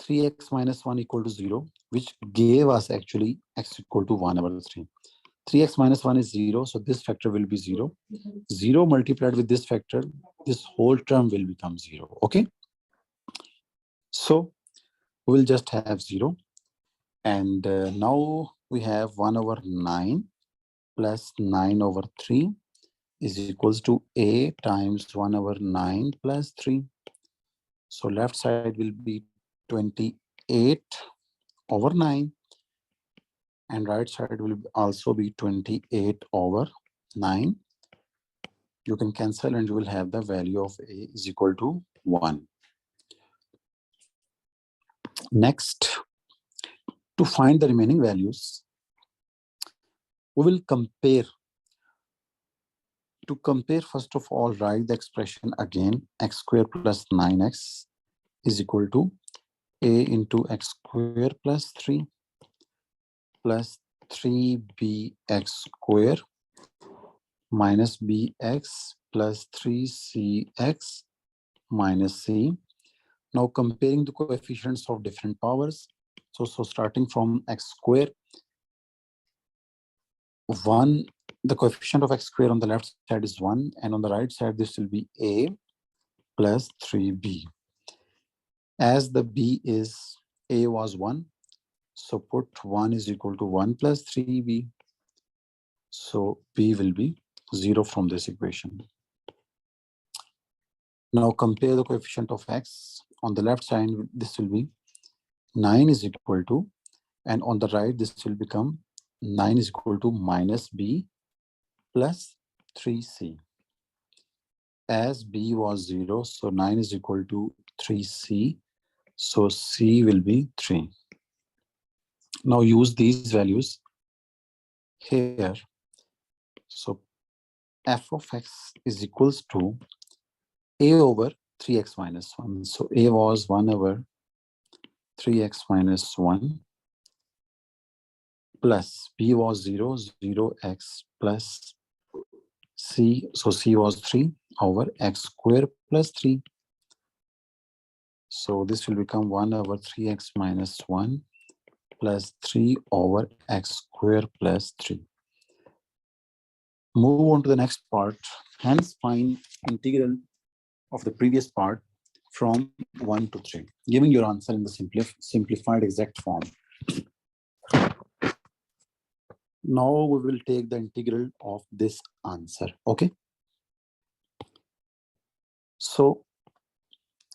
3x minus 1 equal to 0, which gave us actually x equal to 1 over 3. 3x minus 1 is 0, so this factor will be 0. 0 multiplied with this factor, this whole term will become 0, okay? So, we'll just have 0. And now we have 1 over 9 plus 9 over 3 is equals to a times 1 over 9 plus 3. So left side will be 28 over 9 and right side will also be 28 over 9. You can cancel and you will have the value of a is equal to 1. Next, to find the remaining values, we will compare. To compare, first of all, write the expression again, x square plus 9x is equal to a into x square plus 3 plus 3bx square minus bx plus 3cx minus c. Now comparing the coefficients of different powers. So starting from x square, 1, the coefficient of x square on the left side is 1, and on the right side this will be a plus 3b. As the b is, a was 1, so put 1 is equal to 1 plus 3b. So b will be 0 from this equation. Now compare the coefficient of x. On the left side, this will be 9 is equal to, and on the right, this will become 9 is equal to minus b plus 3c. As b was 0, so 9 is equal to 3c. So c will be 3. Now use these values here. So f of x is equals to a over 3x minus 1. So a was 1 over 3x minus 1 plus b was 0, 0x plus c. So c was 3 over x square plus 3. So this will become 1 over 3x minus 1 plus 3 over x square plus 3. Move on to the next part. Hence find integral of the previous part from 1 to 3, giving your answer in the simplified exact form. Now we will take the integral of this answer, okay? So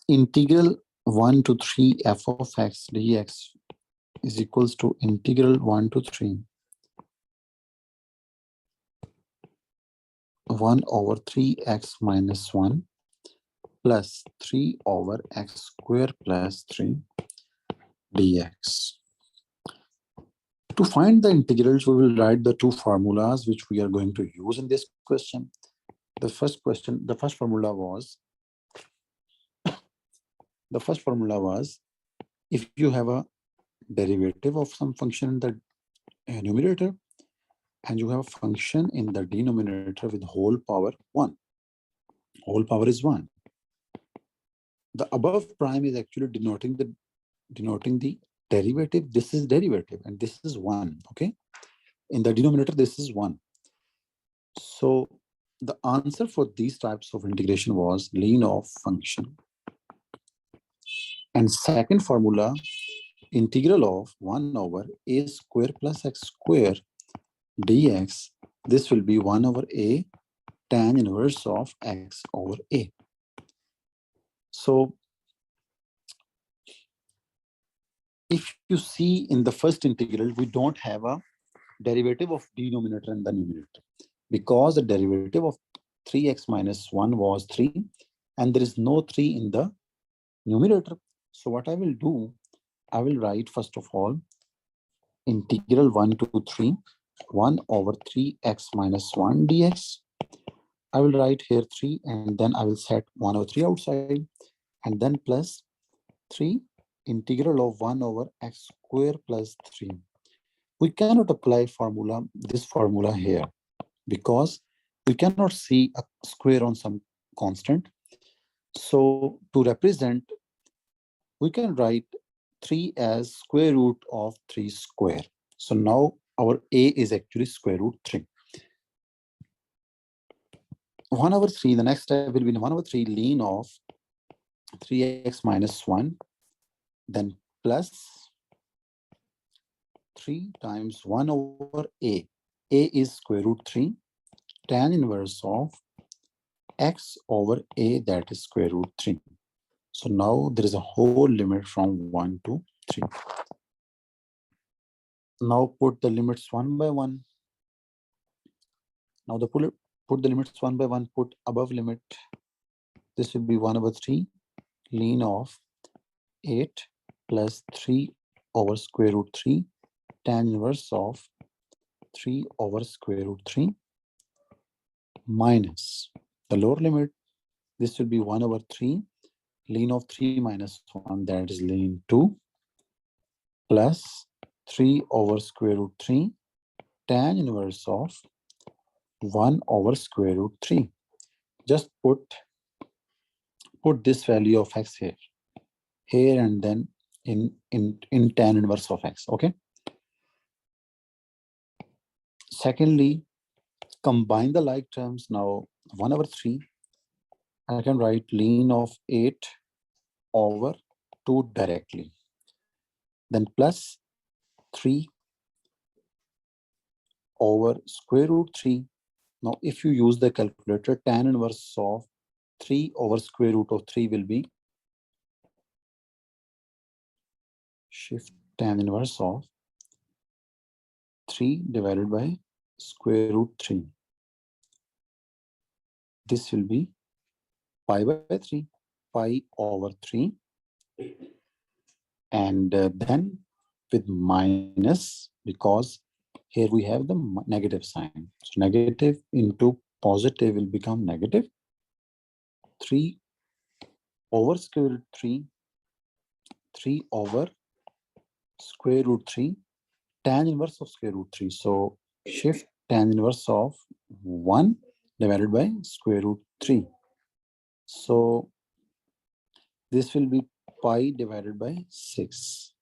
integral 1 to 3 f of x dx is equals to integral 1 to 3 1 over 3x minus 1 plus 3 over x square plus 3 dx. To find the integrals, we will write the two formulas which we are going to use in this question. The first formula was if you have a derivative of some function in the numerator and you have a function in the denominator with whole power 1. Whole power is 1. The above prime is actually denoting the derivative. This is derivative and this is 1. Okay. In the denominator, this is 1. So the answer for these types of integration was ln of function. And second formula, integral of 1 over a square plus x square dx. This will be 1 over a tan inverse of x over a. So if you see in the first integral, we don't have a derivative of denominator and the numerator because the derivative of 3x minus 1 was 3 and there is no 3 in the numerator. So what I will do, I will write first of all integral 1 to 3, 1 over 3x minus 1 dx. I will write here 3 and then I will set 1 over 3 outside and then plus 3 integral of 1 over x square plus 3. We cannot apply this formula here because we cannot see a square on some constant. So to represent, we can write 3 as square root of 3 square. So now our a is actually square root 3. 1 over 3, the next step will be 1 over 3 ln of 3x minus 1, then plus 3 times 1 over a. A is square root 3, tan inverse of x over a, that is square root 3. So now there is a whole limit from 1 to 3. Now put the limits 1 by 1. Now put the limits 1 by 1, put above limit. This will be 1 over 3 ln of 8 plus 3 over square root 3 tan inverse of 3 over square root 3 minus the lower limit. This will be 1 over 3 ln of 3 minus 1, that is ln 2 plus 3 over square root 3 tan inverse of 1 over square root 3. Just put this value of x here and then in tan inverse of x. Okay. Secondly, combine the like terms. Now 1 over 3, I can write ln of 8 over 2 directly. Then plus 3 over square root 3. Now if you use the calculator, tan inverse of 3 over square root of 3 will be shift tan inverse of 3 divided by square root 3. This will be pi by 3, pi over 3. And then with minus, because here we have the negative sign. So negative into positive will become negative. 3 over square root 3, 3 over square root 3, tan inverse of square root 3. So shift tan inverse of 1 divided by square root 3. So this will be pi divided by 6.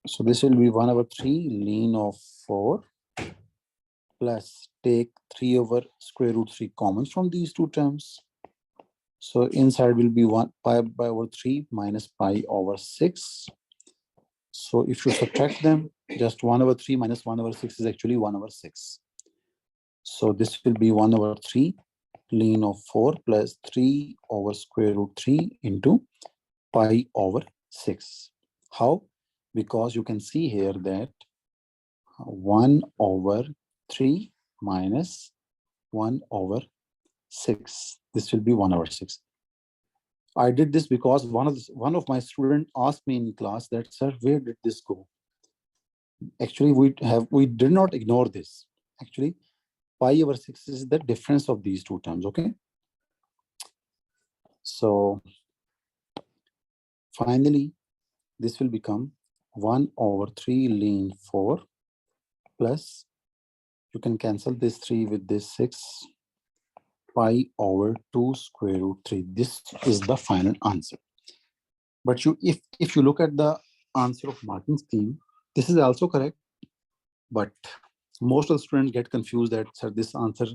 So this will be 1 over 3 ln of 4 plus take 3 over square root 3 common from these two terms. So inside will be 1 pi by over 3 minus pi over 6. So if you subtract them, just 1 over 3 minus 1 over 6 is actually 1 over 6. So this will be 1 over 3 ln of 4 plus 3 over square root 3 into pi over 6. How? Because you can see here that 1 over 3 minus 1 over 6. This will be 1 over 6. I did this because one of my students asked me in class that, sir, where did this go? Actually, we did not ignore this. Actually, pi over 6 is the difference of these two terms, okay? So finally, this will become 1 over 3 ln 4 plus, you can cancel this 3 with this 6, pi over 2 square root 3. This is the final answer. But if you look at the answer of marking scheme, this is also correct. But most of the students get confused that, sir, this answer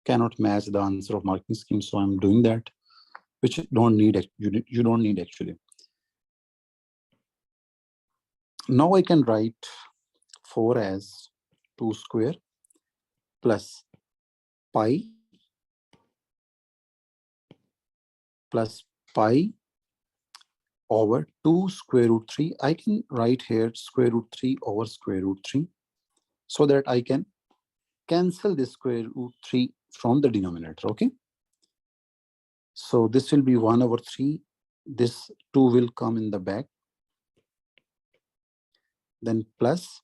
cannot match the answer of marking scheme. So I'm doing that, which you don't need actually. Now I can write 4 as 2 square plus pi over 2 square root 3. I can write here square root 3 over square root 3 so that I can cancel this square root 3 from the denominator, okay? So this will be 1 over 3. This 2 will come in the back. Then plus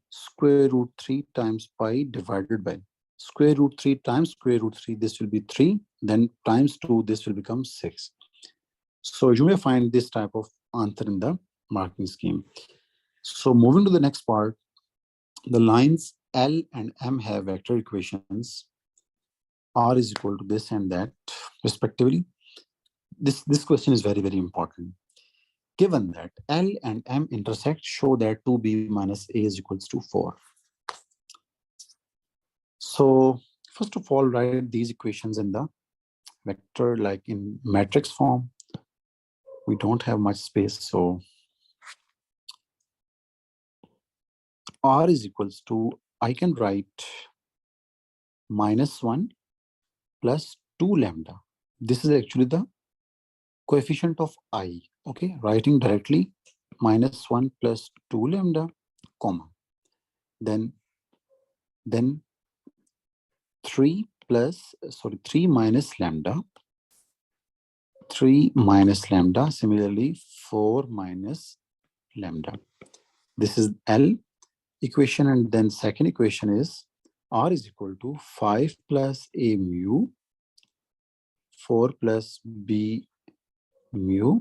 square root 3 times pi divided by square root 3 times square root 3. This will be 3. Then times 2, this will become 6. So you may find this type of answer in the marking scheme. So moving to the next part, the lines L and M have vector equations. R is equal to this and that, respectively. This question is very, very important. Given that L and M intersect, show that 2b minus a is equals to 4. So first of all, write these equations in the vector, like in matrix form. We don't have much space, so R is equals to, I can write minus 1 plus 2 lambda. This is actually the coefficient of I, okay? Writing directly minus 1 plus 2 lambda, comma. Then 3 minus lambda, 3 minus lambda, similarly 4 minus lambda. This is L equation, and then second equation is R is equal to 5 plus A mu, 4 plus B mu,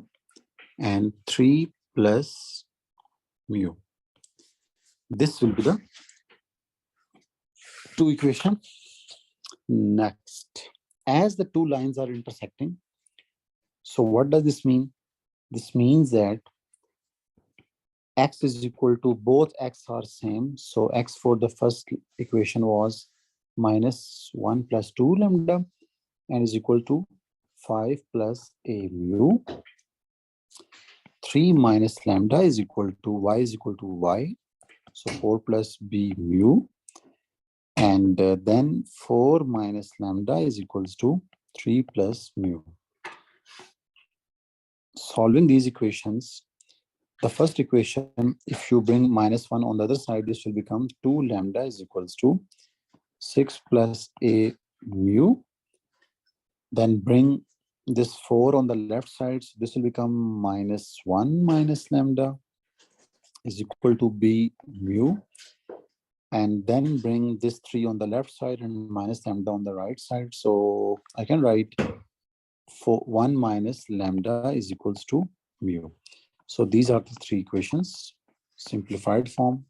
and 3 plus mu. This will be the two equation. Next, as the two lines are intersecting, so what does this mean? This means that x is equal to, both x are same. So x for the first equation was minus 1 plus 2 lambda and is equal to 5 plus a mu. 3 minus lambda is equal to y is equal to y. So 4 plus b mu. And then 4 minus lambda is equals to 3 plus mu. Solving these equations, the first equation, if you bring minus 1 on the other side, this will become 2 lambda is equals to 6 plus a mu. Then bring this 4 on the left side. So this will become minus 1 minus lambda is equal to b mu. And then bring this 3 on the left side and minus lambda on the right side. So I can write 1 minus lambda is equals to mu. So these are the three equations, simplified form.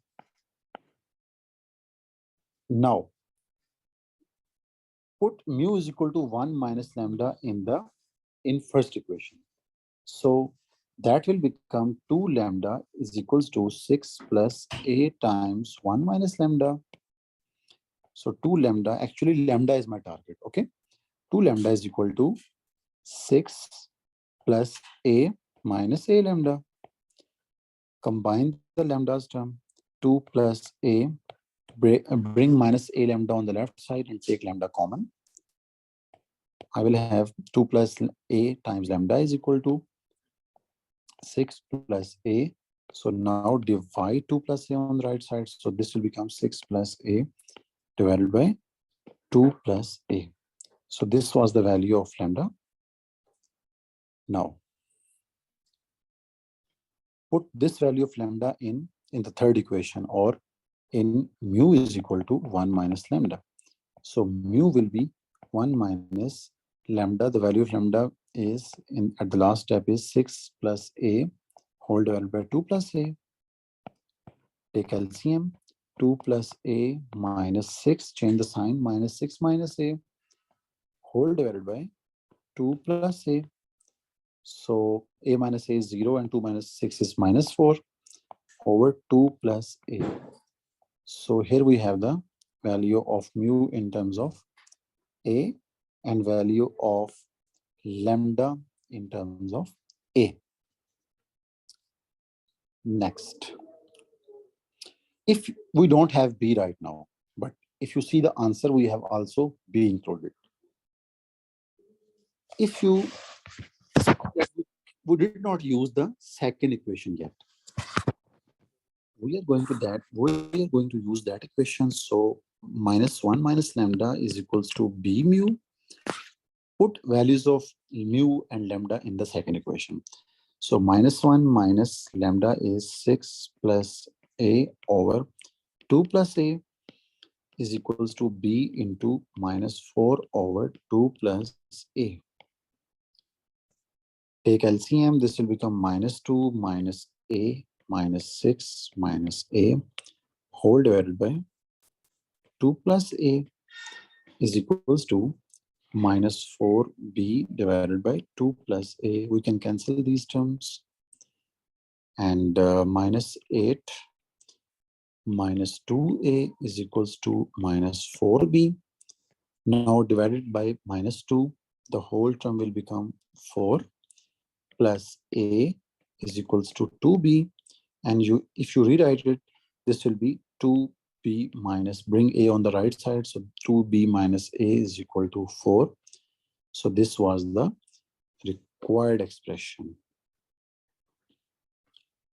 Now, put mu is equal to 1 minus lambda in first equation. So that will become 2 lambda is equals to 6 plus a times 1 minus lambda. So 2 lambda, actually lambda is my target, okay? 2 lambda is equal to 6 plus a minus a lambda. Combine the lambdas term, 2 plus a, bring minus a lambda on the left side and take lambda common. I will have 2 plus a times lambda is equal to 6 plus a. So now divide 2 plus a on the right side. So this will become 6 plus a divided by 2 plus a. So this was the value of lambda. Now, put this value of lambda in the third equation, or in mu is equal to 1 minus lambda. So mu will be 1 minus lambda. The value of lambda is at the last step is 6 plus a whole divided by 2 plus a. Take LCM. 2 plus a minus 6, change the sign, minus 6 minus a whole divided by 2 plus a. So a minus a is 0 and 2 minus 6 is minus 4 over 2 plus a. So here we have the value of mu in terms of a and value of lambda in terms of a. Next, if we don't have b right now, but if you see the answer, we have also b included. If you, we did not use the second equation yet. We are going to use that equation. So minus 1 minus lambda is equals to b mu. Put values of mu and lambda in the second equation. So minus 1 minus lambda is 6 plus a over 2 plus a is equals to b into minus 4 over 2 plus a. Take LCM, this will become minus 2 minus a minus 6 minus a whole divided by 2 plus a is equals to minus 4b divided by 2 plus a. We can cancel these terms. And minus 8 minus 2a is equals to minus 4b. Now divided by minus 2, the whole term will become 4 plus a is equals to 2b. And if you rewrite it, this will be 2b minus, bring a on the right side. So 2b minus a is equal to 4. So this was the required expression.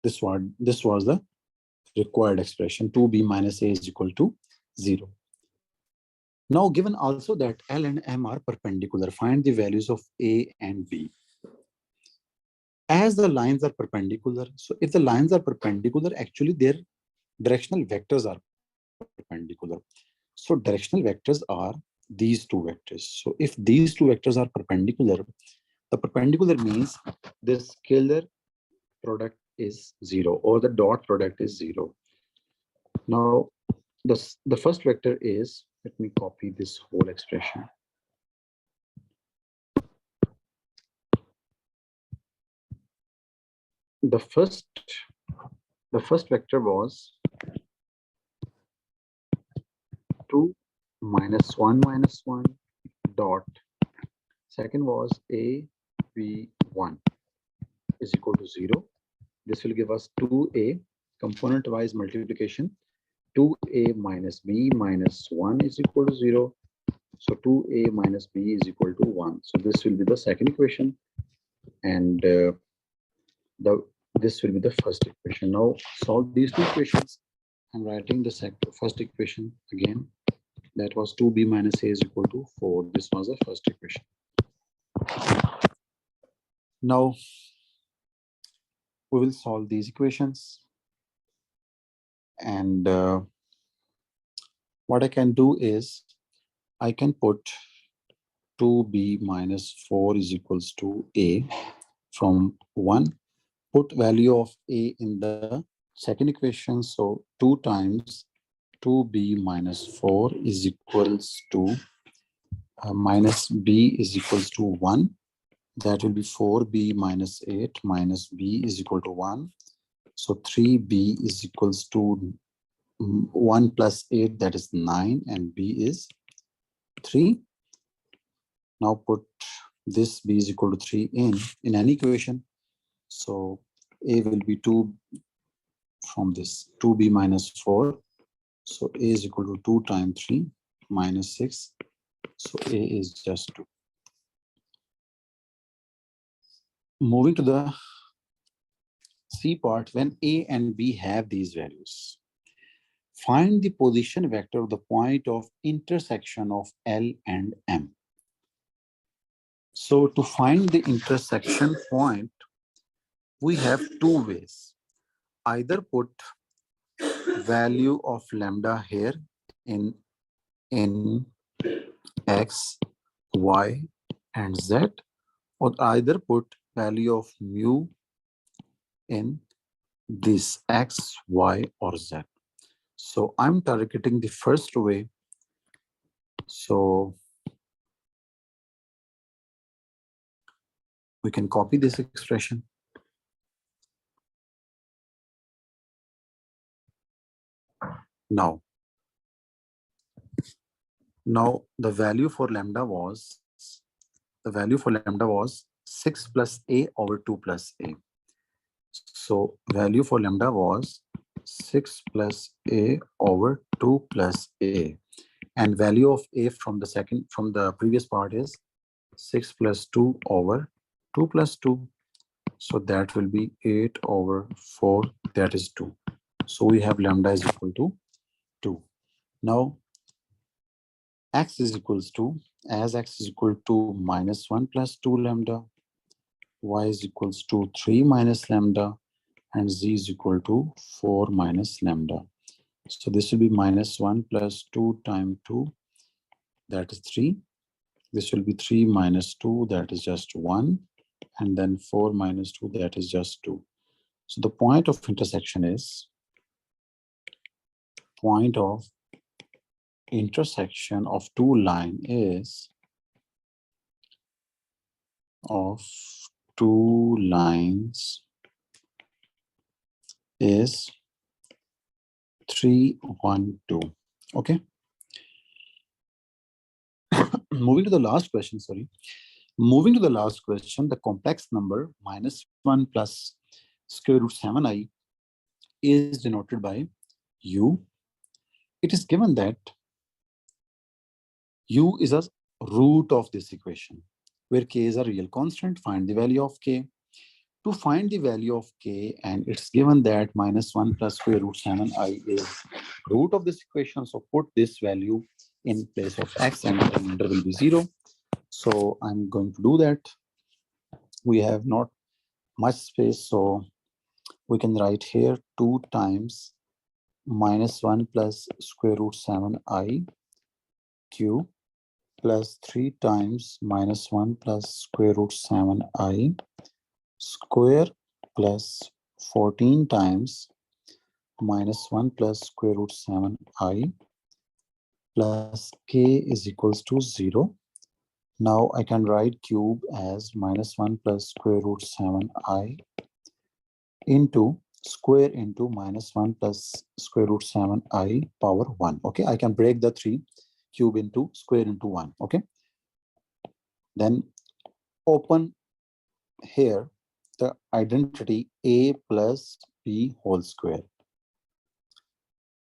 This was the required expression. 2b minus a is equal to 0. Now, given also that L and M are perpendicular, find the values of A and B. As the lines are perpendicular, so if the lines are perpendicular, actually their directional vectors are perpendicular. So directional vectors are these two vectors. So if these two vectors are perpendicular, the perpendicular means the scalar product is 0 or the dot product is 0. Now, the first vector is, let me copy this whole expression. The first vector was 2 minus 1 minus 1 dot. Second was AB1 is equal to 0. This will give us 2a component wise multiplication. 2a minus b minus 1 is equal to 0. So 2a minus b is equal to 1. So this will be the second equation, and this will be the first equation. Now solve these two equations. I'm writing the first equation again. That was 2b minus a is equal to 4. This was the first equation. Now we will solve these equations, and what I can do is I can put 2b minus 4 is equals to a from 1. Put value of a in the second equation. So 2 times 2b minus 4 is equals to minus b is equals to 1. That will be 4b minus 8 minus b is equal to 1. So 3b is equals to 1 plus 8, that is 9, and b is 3. Now put this b is equal to 3 in any equation. So a will be 2 from this 2b minus 4. So a is equal to 2 times 3 minus 6. So a is just 2. Moving to the C part, when a and b have these values, Find the position vector of the point of intersection of L and M. So to find the intersection point, we have two ways. Either put value of lambda here in X, Y, and Z, or either put value of mu in this X, Y, or Z. So I'm targeting the first way. So we can copy this expression. Now the value for lambda was 6 plus a over 2 plus a. So value for lambda was 6 plus a over 2 plus a. And value of a from the previous part is 6 plus 2 over 2 plus 2. So that will be 8 over 4, that is 2. So we have lambda is equal to 2. Now x is equals to, as x is equal to minus 1 plus 2 lambda, y is equals to 3 minus lambda, and z is equal to 4 minus lambda. So this will be minus 1 plus 2 times 2, that is 3. This will be 3 minus 2, that is just 1. And then 4 minus 2, that is just 2. So the point of intersection is, point of intersection of two lines is, is 3, 1, 2. Okay. Moving to the last question, the complex number minus 1 plus square root 7i is denoted by u. It is given that u is a root of this equation, where k is a real constant. Find the value of k. To find the value of k, and it's given that minus 1 plus square root 7i is root of this equation. So put this value in place of x, and the remainder will be 0. So I'm going to do that. We have not much space, so we can write here 2 times minus 1 plus square root 7i cube plus 3 times minus 1 plus square root 7i square plus 14 times minus 1 plus square root 7i plus k is equals to 0. Now I can write cube as minus 1 plus square root 7i into square into minus 1 plus square root 7i power 1. Okay, I can break the 3 cube into square into 1. Okay, then open here the identity a plus b whole square,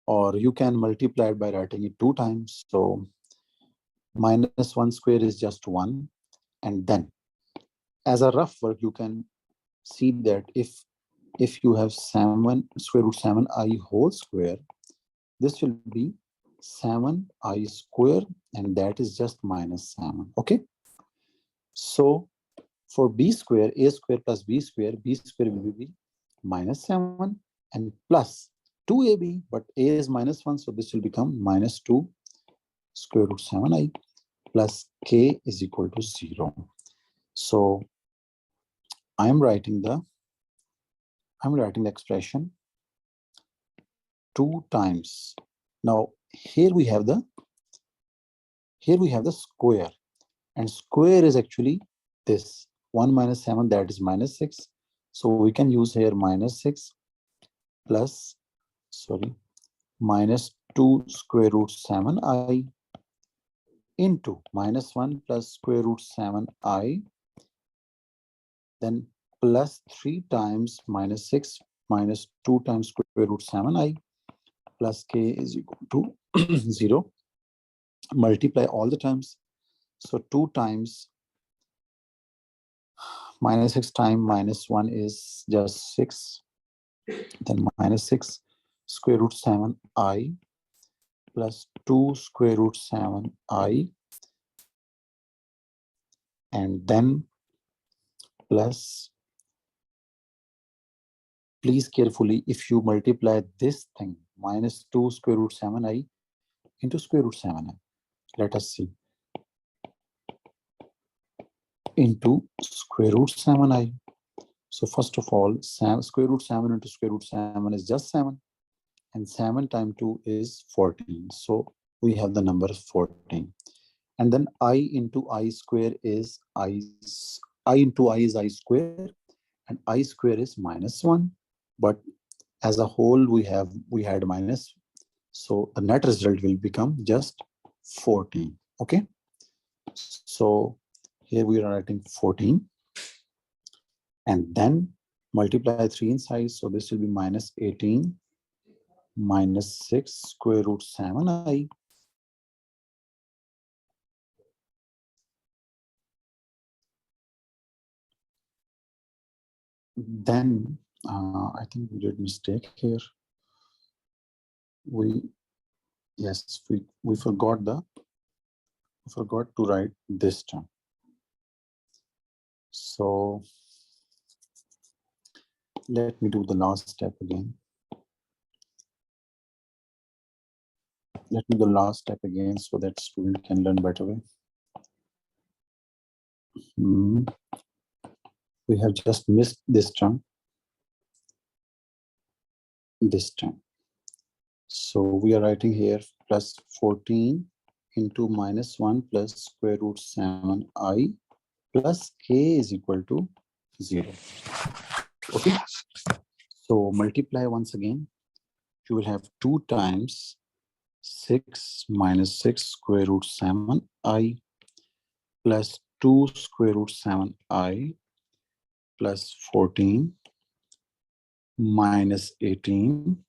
or you can multiply it by writing it 2 times. So minus 1 square is just 1, and then as a rough work you can see that if you have 7 square root 7i whole square, this will be 7i square, and that is just minus 7. Okay, so for b square, a square plus b square will be minus 7 and plus 2ab, but a is minus 1, so this will become minus 2 square root 7i plus k is equal to 0. So I'm writing the expression 2 times. Now here we have the square, and square is actually this 1 minus 7, that is minus 6. So we can use here minus 6 plus minus 2 square root 7i into minus 1 plus square root 7i, then plus 3 times minus 6 minus 2 times square root 7i plus k is equal to 0. Multiply all the terms. So 2 times minus 6 times minus 1 is just 6, then minus 6 square root 7i plus 2 square root 7i, and then plus, please carefully, if you multiply this thing, minus 2 square root 7i into square root 7i, let us see, into square root 7i. So first of all, square root 7 into square root 7 is just 7. And 7 times 2 is 14. So we have the number 14. And then I into I square is I into I is I square, and I square is minus 1. But as a whole, we had minus. So the net result will become just 14. Okay. So here we are writing 14. And then multiply 3 inside. So this will be minus 18 minus 6 square root 7i. Then I think we did mistake here. We forgot to write this term. So let me do the last step again. Let me do the last step again so that student can learn better way. We have just missed this term. This term. So we are writing here plus 14 into minus 1 plus square root 7i plus k is equal to 0. Okay. So multiply once again. You will have 2 times 6 minus 6 square root 7i plus 2 square root 7i plus 14 minus 18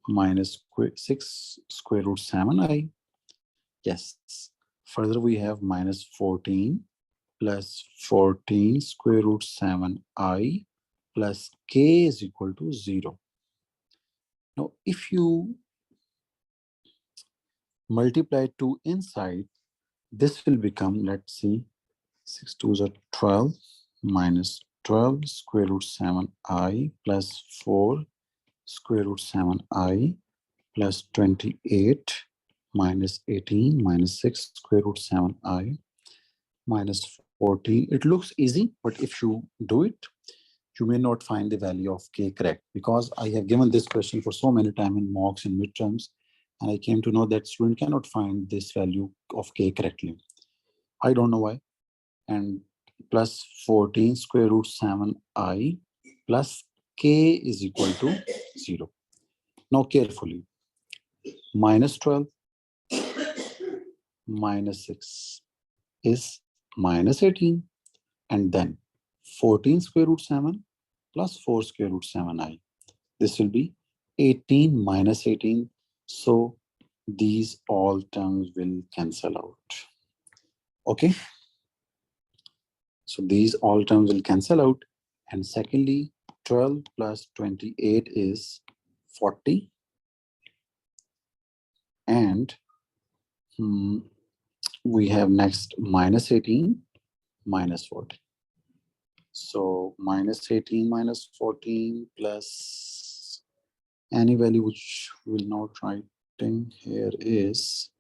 minus 6 square root 7i. Yes. Further, we have minus 14 plus 14 square root 7i plus k is equal to 0. Now, if you multiply 2 inside, this will become, let's see, 6 2s are 12 minus 12 square root 7i plus 4 square root 7i plus 28 minus 18 minus 6 square root 7i minus 14. It looks easy, but if you do it, you may not find the value of k correct, because I have given this question for so many times in mocks and midterms, and I came to know that student cannot find this value of k correctly. I don't know why. And plus 14 square root 7i plus k is equal to 0. Now carefully, minus 12 minus 6 is minus 18, and then 14 square root 7 plus 4 square root 7i. This will be 18 minus 18. So these all terms will cancel out. Okay. So these all terms will cancel out. And secondly, 12 plus 28 is 40. And we have next minus 18 minus 40. So minus 18 minus 14 plus any value which will not writing here is,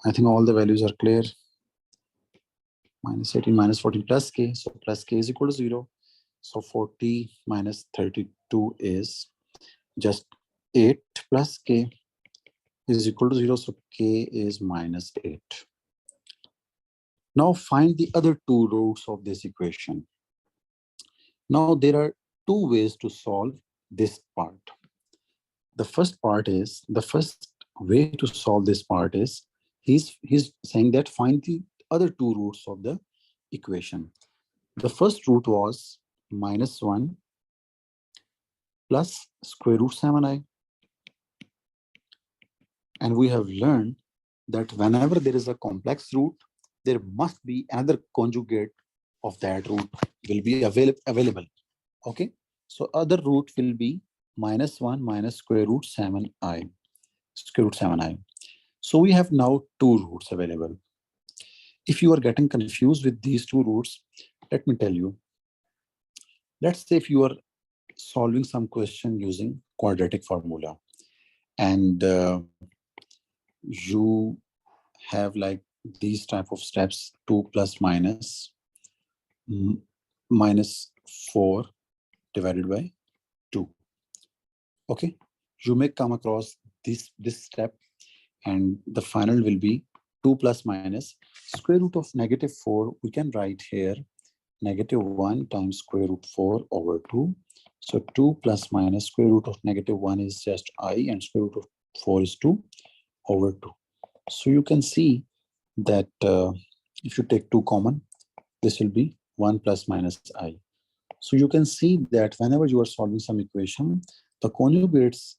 I think all the values are clear. Minus 18 minus 14 plus k. So plus k is equal to 0. So 40 minus 32 is just 8 plus k is equal to 0. So k is minus 8. Now find the other two roots of this equation. Now there are two ways to solve this part. The first way to solve this part is, he's saying that find the other two roots of the equation. The first root was minus 1 plus square root 7i. And we have learned that whenever there is a complex root, there must be another conjugate of that root will be available. Okay. So other root will be minus 1 minus square root 7i, square root 7i. So we have now two roots available. If you are getting confused with these two roots, let me tell you. Let's say if you are solving some question using quadratic formula, and you have like these type of steps, 2 plus minus minus 4 divided by 2. Okay, you may come across this step, and the final will be 2 plus minus square root of negative 4. We can write here negative 1 times square root 4 over 2. So 2 plus minus square root of negative 1 is just I, and square root of 4 is 2 over 2. So you can see that if you take 2 common, this will be 1 plus minus I. So you can see that whenever you are solving some equation, the conjugates,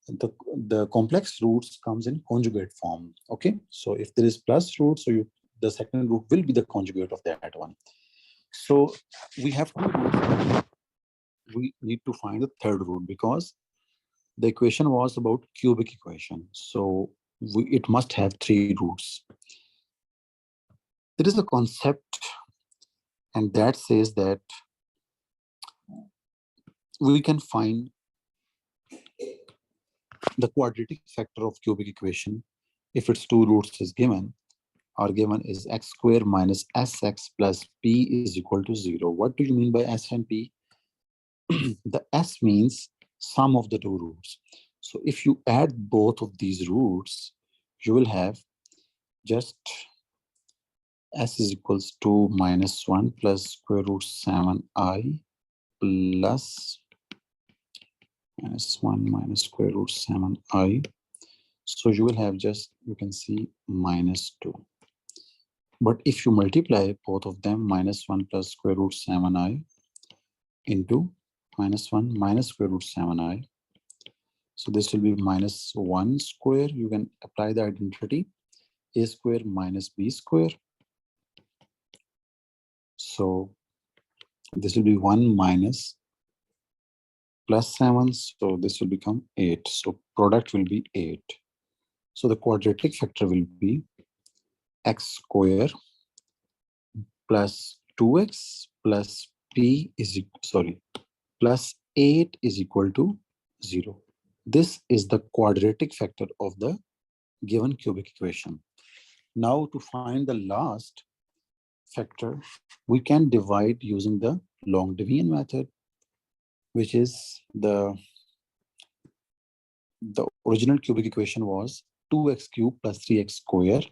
the complex roots comes in conjugate form. Okay, so if there is plus root, so the second root will be the conjugate of that one. So we have two roots. We need to find the third root because the equation was about cubic equation. So it must have three roots. There is a concept, and that says that we can find the quadratic factor of cubic equation if its two roots is given. Are given is x square minus sx plus p is equal to 0. What do you mean by s and p? The s means sum of the two roots. So if you add both of these roots, you will have just s is equals to minus 1 plus square root 7i plus minus 1 minus square root 7i. So you will have just, you can see, minus 2. But if you multiply both of them, minus 1 plus square root 7i into minus 1 minus square root 7i. So this will be minus 1 square. You can apply the identity, a square minus b square. So this will be 1 minus plus 7. So this will become 8. So product will be 8. So the quadratic factor will be x square plus 2x plus p is, plus 8 is equal to 0. This is the quadratic factor of the given cubic equation. Now to find the last factor, we can divide using the long division method, which is the original cubic equation was 2x cubed plus 3x square,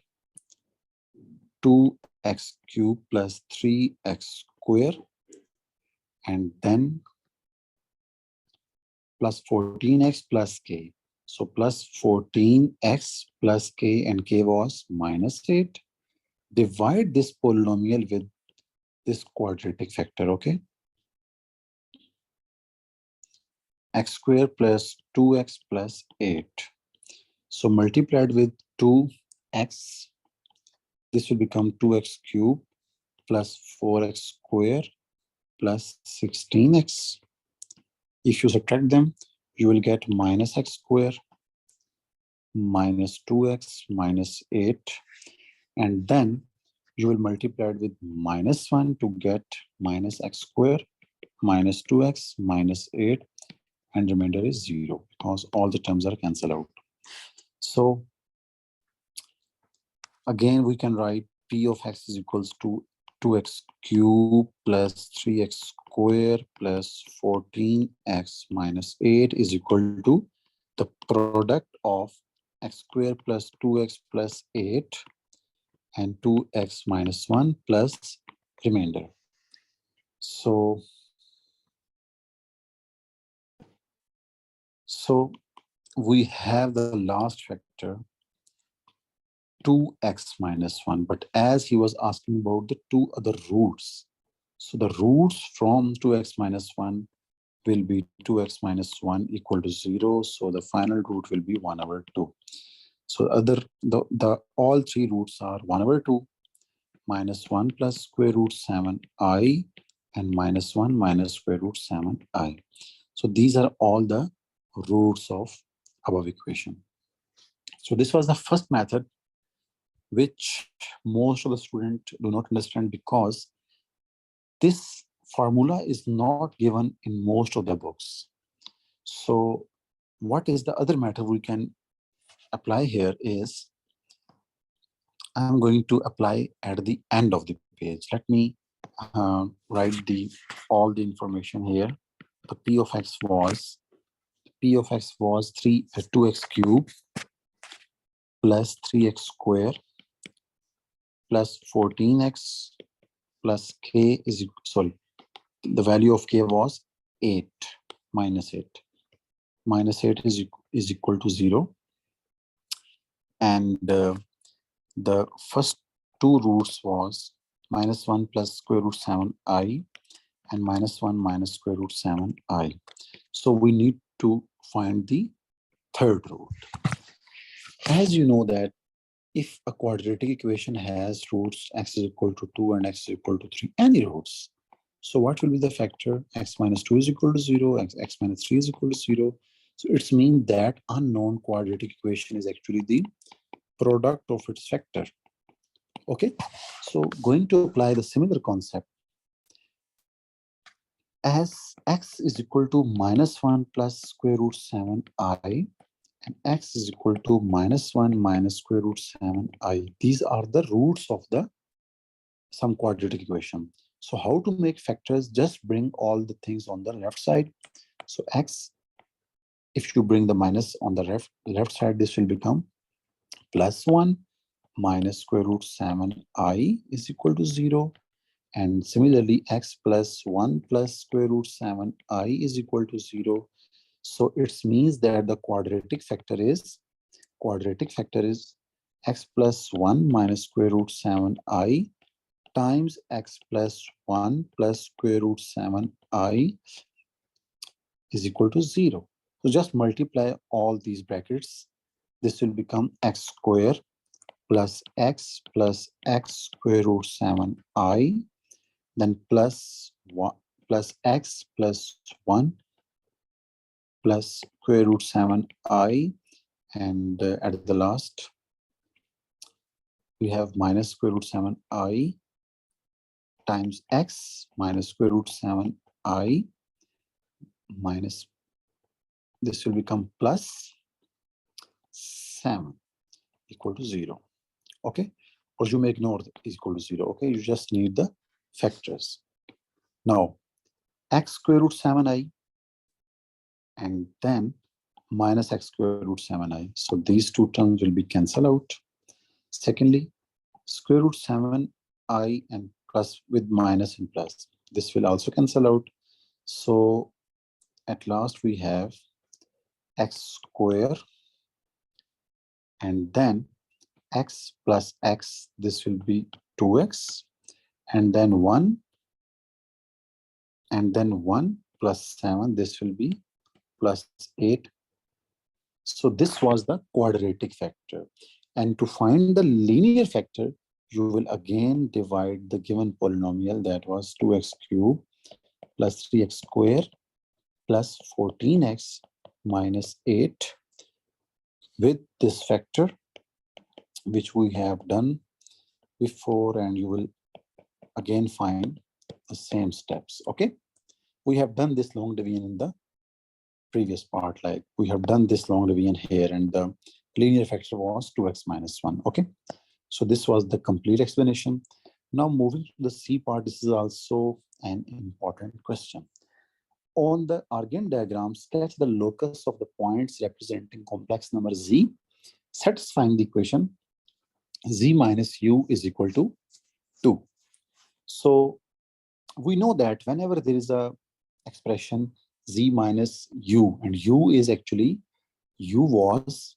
2x cubed plus 3x square, and then plus 14x plus k. So plus 14x plus k, and k was minus 8. Divide this polynomial with this quadratic factor, okay? X square plus 2x plus 8. So multiplied with 2x, this will become 2x cubed plus 4x square plus 16x. If you subtract them, you will get minus x square minus 2x minus 8. And then you will multiply it with minus 1 to get minus x square minus 2x minus 8, and remainder is 0 because all the terms are cancelled out. So again, we can write p of x is equals to 2x cubed plus 3x square plus 14x minus 8 is equal to the product of x square plus 2x plus 8 and 2x minus 1 plus remainder. So we have the last factor 2x minus 1, but as he was asking about the two other roots, so the roots from 2x minus 1 will be 2x minus 1 equal to 0. So the final root will be 1 over 2. So all three roots are 1 over 2 minus 1 plus square root 7i and minus 1 minus square root 7i. So these are all the roots of above equation. So this was the first method, which most of the students do not understand because this formula is not given in most of the books. So what is the other method we can apply here is, I'm going to apply at the end of the page. Let me write all the information here. The p of x was 2x cubed plus 3x squared plus 14x plus k is, sorry, the value of k was 8 minus 8. Minus 8 is equal to 0. And the first two roots was minus 1 plus square root 7i and minus 1 minus square root 7i. So we need to find the third root. As you know that if a quadratic equation has roots x is equal to 2 and x is equal to 3, any roots, so what will be the factor? X minus 2 is equal to 0, x minus 3 is equal to 0. So it's mean that unknown quadratic equation is actually the product of its factor. Okay, so going to apply the similar concept. As x is equal to minus 1 plus square root 7i and x is equal to minus 1 minus square root 7i. These are the roots of the some quadratic equation. So how to make factors? Just bring all the things on the left side. So x, if you bring the minus on the left side, this will become plus 1 minus square root 7i is equal to 0. And similarly, x plus 1 plus square root 7i is equal to 0. So it means that the quadratic factor is x plus 1 minus square root 7i times x plus 1 plus square root 7i is equal to 0. So just multiply all these brackets. This will become x square plus x square root 7i, then plus 1 plus x plus 1 plus square root 7i, and at the last we have minus square root 7i times x minus square root 7i minus, this will become plus 7 equal to 0. Okay, or you may ignore the is equal to 0. Okay, you just need the factors. Now x square root 7i and then minus x square root 7i. So these two terms will be cancelled out. Secondly, square root 7i and plus with minus and plus. This will also cancel out. So at last we have x square and then x plus x. This will be 2x and then 1 and then 1 plus 7. This will be plus 8. So this was the quadratic factor. And to find the linear factor, you will again divide the given polynomial, that was 2x cubed plus 3x squared plus 14x minus 8 with this factor, which we have done before, and you will again find the same steps. Okay, we have done this long division in the previous part, like we have done this long division here, and the linear factor was 2x minus 1. Okay, so this was the complete explanation. Now moving to the C part, this is also an important question. On the Argand diagram, sketch the locus of the points representing complex number z, satisfying the equation z minus u is equal to 2. So we know that whenever there is a expression z minus u, and u is actually u was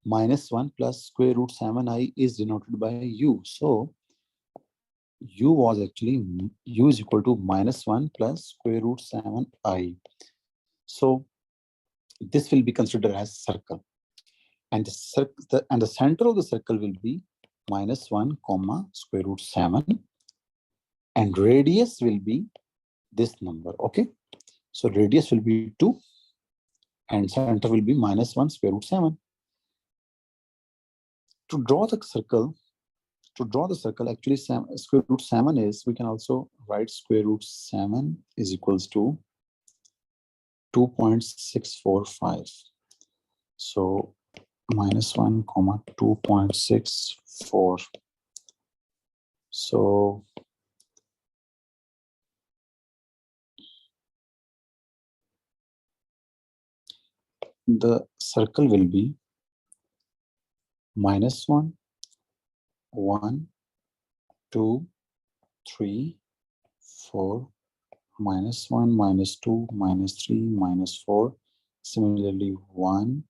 minus 1 plus square root 7i is denoted by u. So u was actually u is equal to minus 1 plus square root 7i. So this will be considered as circle, and the center of the circle will be minus 1 comma square root 7, and radius will be this number. Okay, So radius will be 2 and center will be -1 square root 7. To draw the circle, actually square root 7 is, we can also write square root 7 is equals to 2.645. So -1 comma 2.64. So the circle will be -1, 1, 2, 3, 4, -1, -2, -3, -4. Similarly, 1,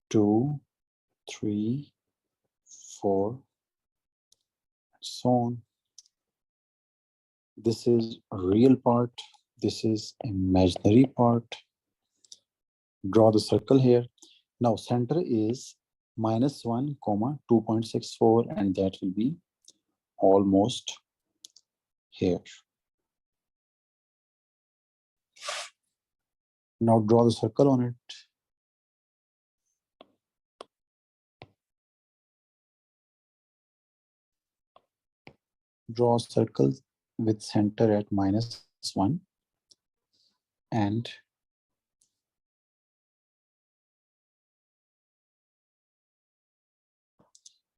2, 3, 4, so on. This is real part. This is imaginary part. Draw the circle here. Now center is -1 comma 2.64, and that will be almost here. Now draw the circle on it. Draw a circle with center at -1, and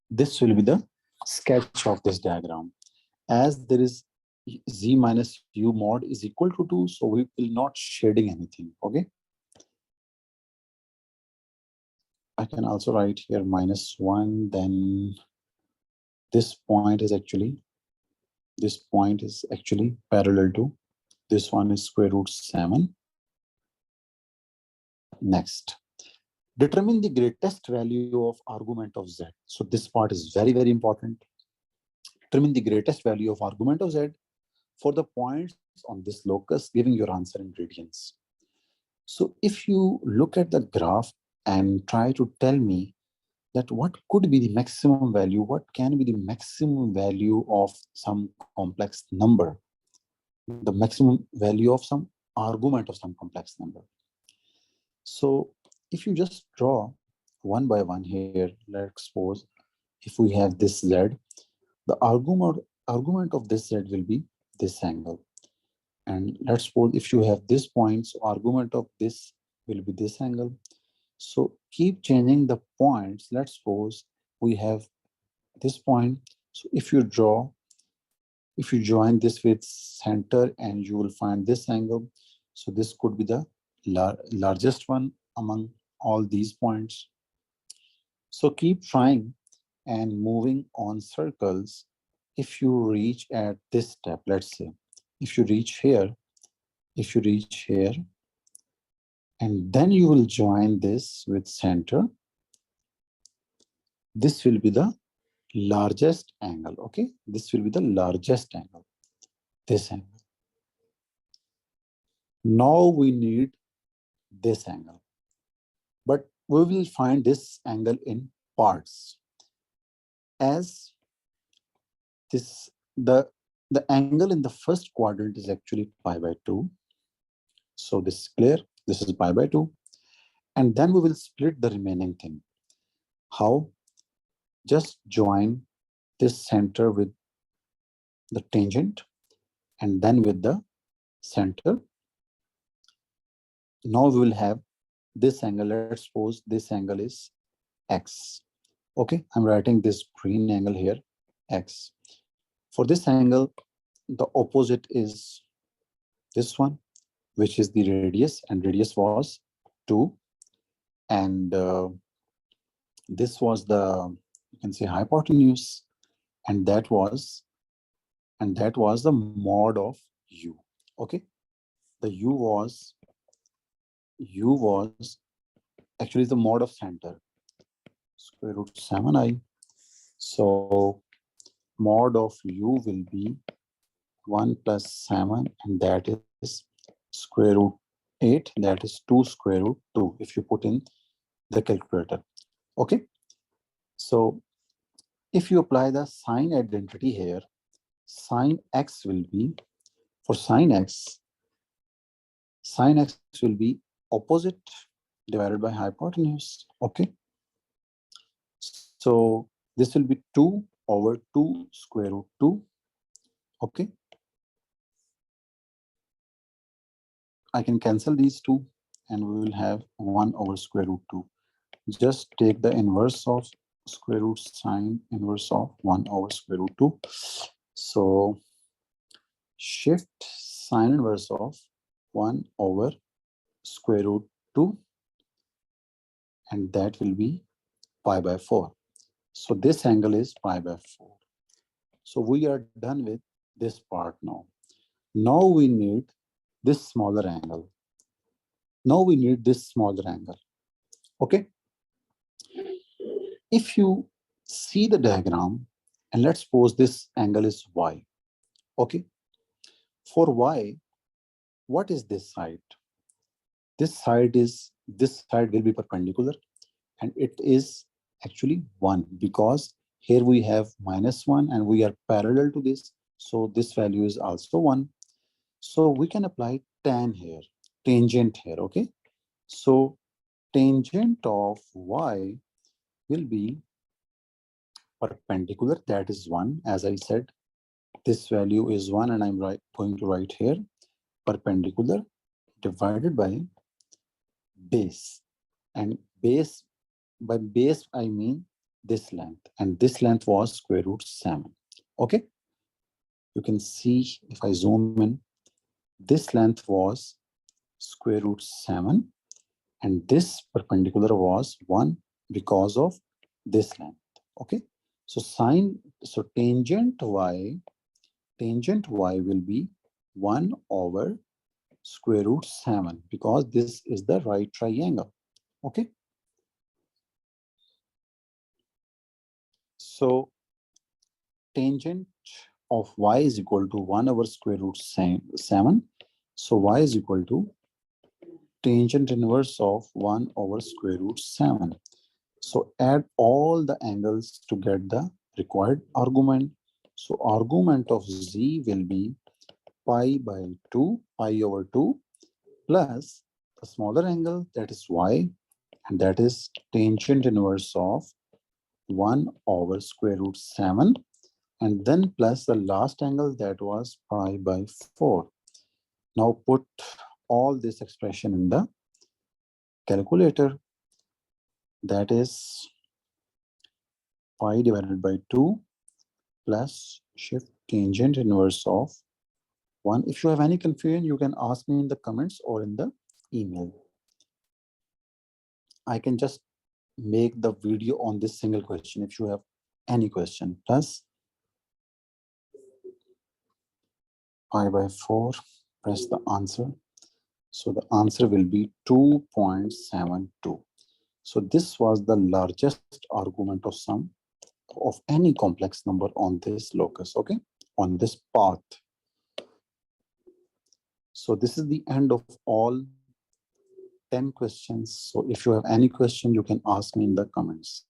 this will be the sketch of this diagram. As there is z minus u mod is equal to 2, so we will not shading anything. Okay, I can also write here -1, then this point is actually parallel to this one is square root 7. Next, determine the greatest value of argument of z. So this part is very, very important. Determine the greatest value of argument of z for the points on this locus, giving your answer in radians. So if you look at the graph and try to tell me that what could be the maximum value, what can be the maximum value of some complex number, the maximum value of some argument of some complex number. So if you just draw one by one here, let's suppose if we have this z, the argument of this z will be this angle. And let's suppose if you have this point, so argument of this will be this angle. So keep changing the points. Let's suppose we have this point. So if you join this with center, and you will find this angle. So this could be the largest one among all these points. So keep trying and moving on circles. If you reach at this step, let's say, if you reach here, and then you will join this with center, this will be the largest angle. Okay, this will be the largest angle, this angle. Now we need this angle, but we will find this angle in parts. As this, the angle in the first quadrant is actually pi by 2. So this is clear. This is pi by 2. And then we will split the remaining thing. How? Just join this center with the tangent and then with the center. Now we will have this angle. Let's suppose this angle is x. Okay, I'm writing this green angle here, x. For this angle, the opposite is this one, which is the radius, and radius was 2. And this was the, you can say, hypotenuse, and that was the mod of u. Okay, the u was actually the mod of center, square root 7i. So mod of u will be 1 plus 7, and that is square root 8, that is 2 square root 2 if you put in the calculator. Okay, so if you apply the sign identity here, sine x will be, for sine x, Sin x will be opposite divided by hypotenuse. Okay. So this will be 2 over 2 square root 2. Okay. I can cancel these two and we will have 1 over square root 2. Just take the inverse of square root sine inverse of 1 over square root 2. So shift sine inverse of 1 over square root 2, and that will be pi by 4. So this angle is pi by 4. So we are done with this part now. Now we need this smaller angle. Now we need this smaller angle. Okay. If you see the diagram, and let's suppose this angle is y. Okay. For y, what is this side? This side will be perpendicular, and it is actually 1 because here we have -1 and we are parallel to this. So this value is also 1. So we can apply tangent here. Okay. So tangent of y will be perpendicular, that is 1. As I said, this value is 1 and I'm going to write here perpendicular divided by base. And by base I mean this length, and this length was square root 7. Okay. You can see if I zoom in, this length was square root 7 and this perpendicular was 1 because of this length. Okay. So tangent y will be 1 over square root 7 because this is the right triangle. Okay. So tangent of y is equal to 1 over square root 7. So y is equal to tangent inverse of 1 over square root 7. So add all the angles to get the required argument. So argument of z will be pi over 2 plus the smaller angle, that is y, and that is tangent inverse of 1 over square root 7, and then plus the last angle, that was pi by 4. Now put all this expression in the calculator. That is pi divided by 2 plus shift tangent inverse of 1. If you have any confusion, you can ask me in the comments or in the email. I can just make the video on this single question if you have any question. Plus pi by 4, press the answer. So the answer will be 2.72. So this was the largest argument of sum of any complex number on this locus, okay, on this path. So this is the end of all 10 questions. So if you have any question, you can ask me in the comments.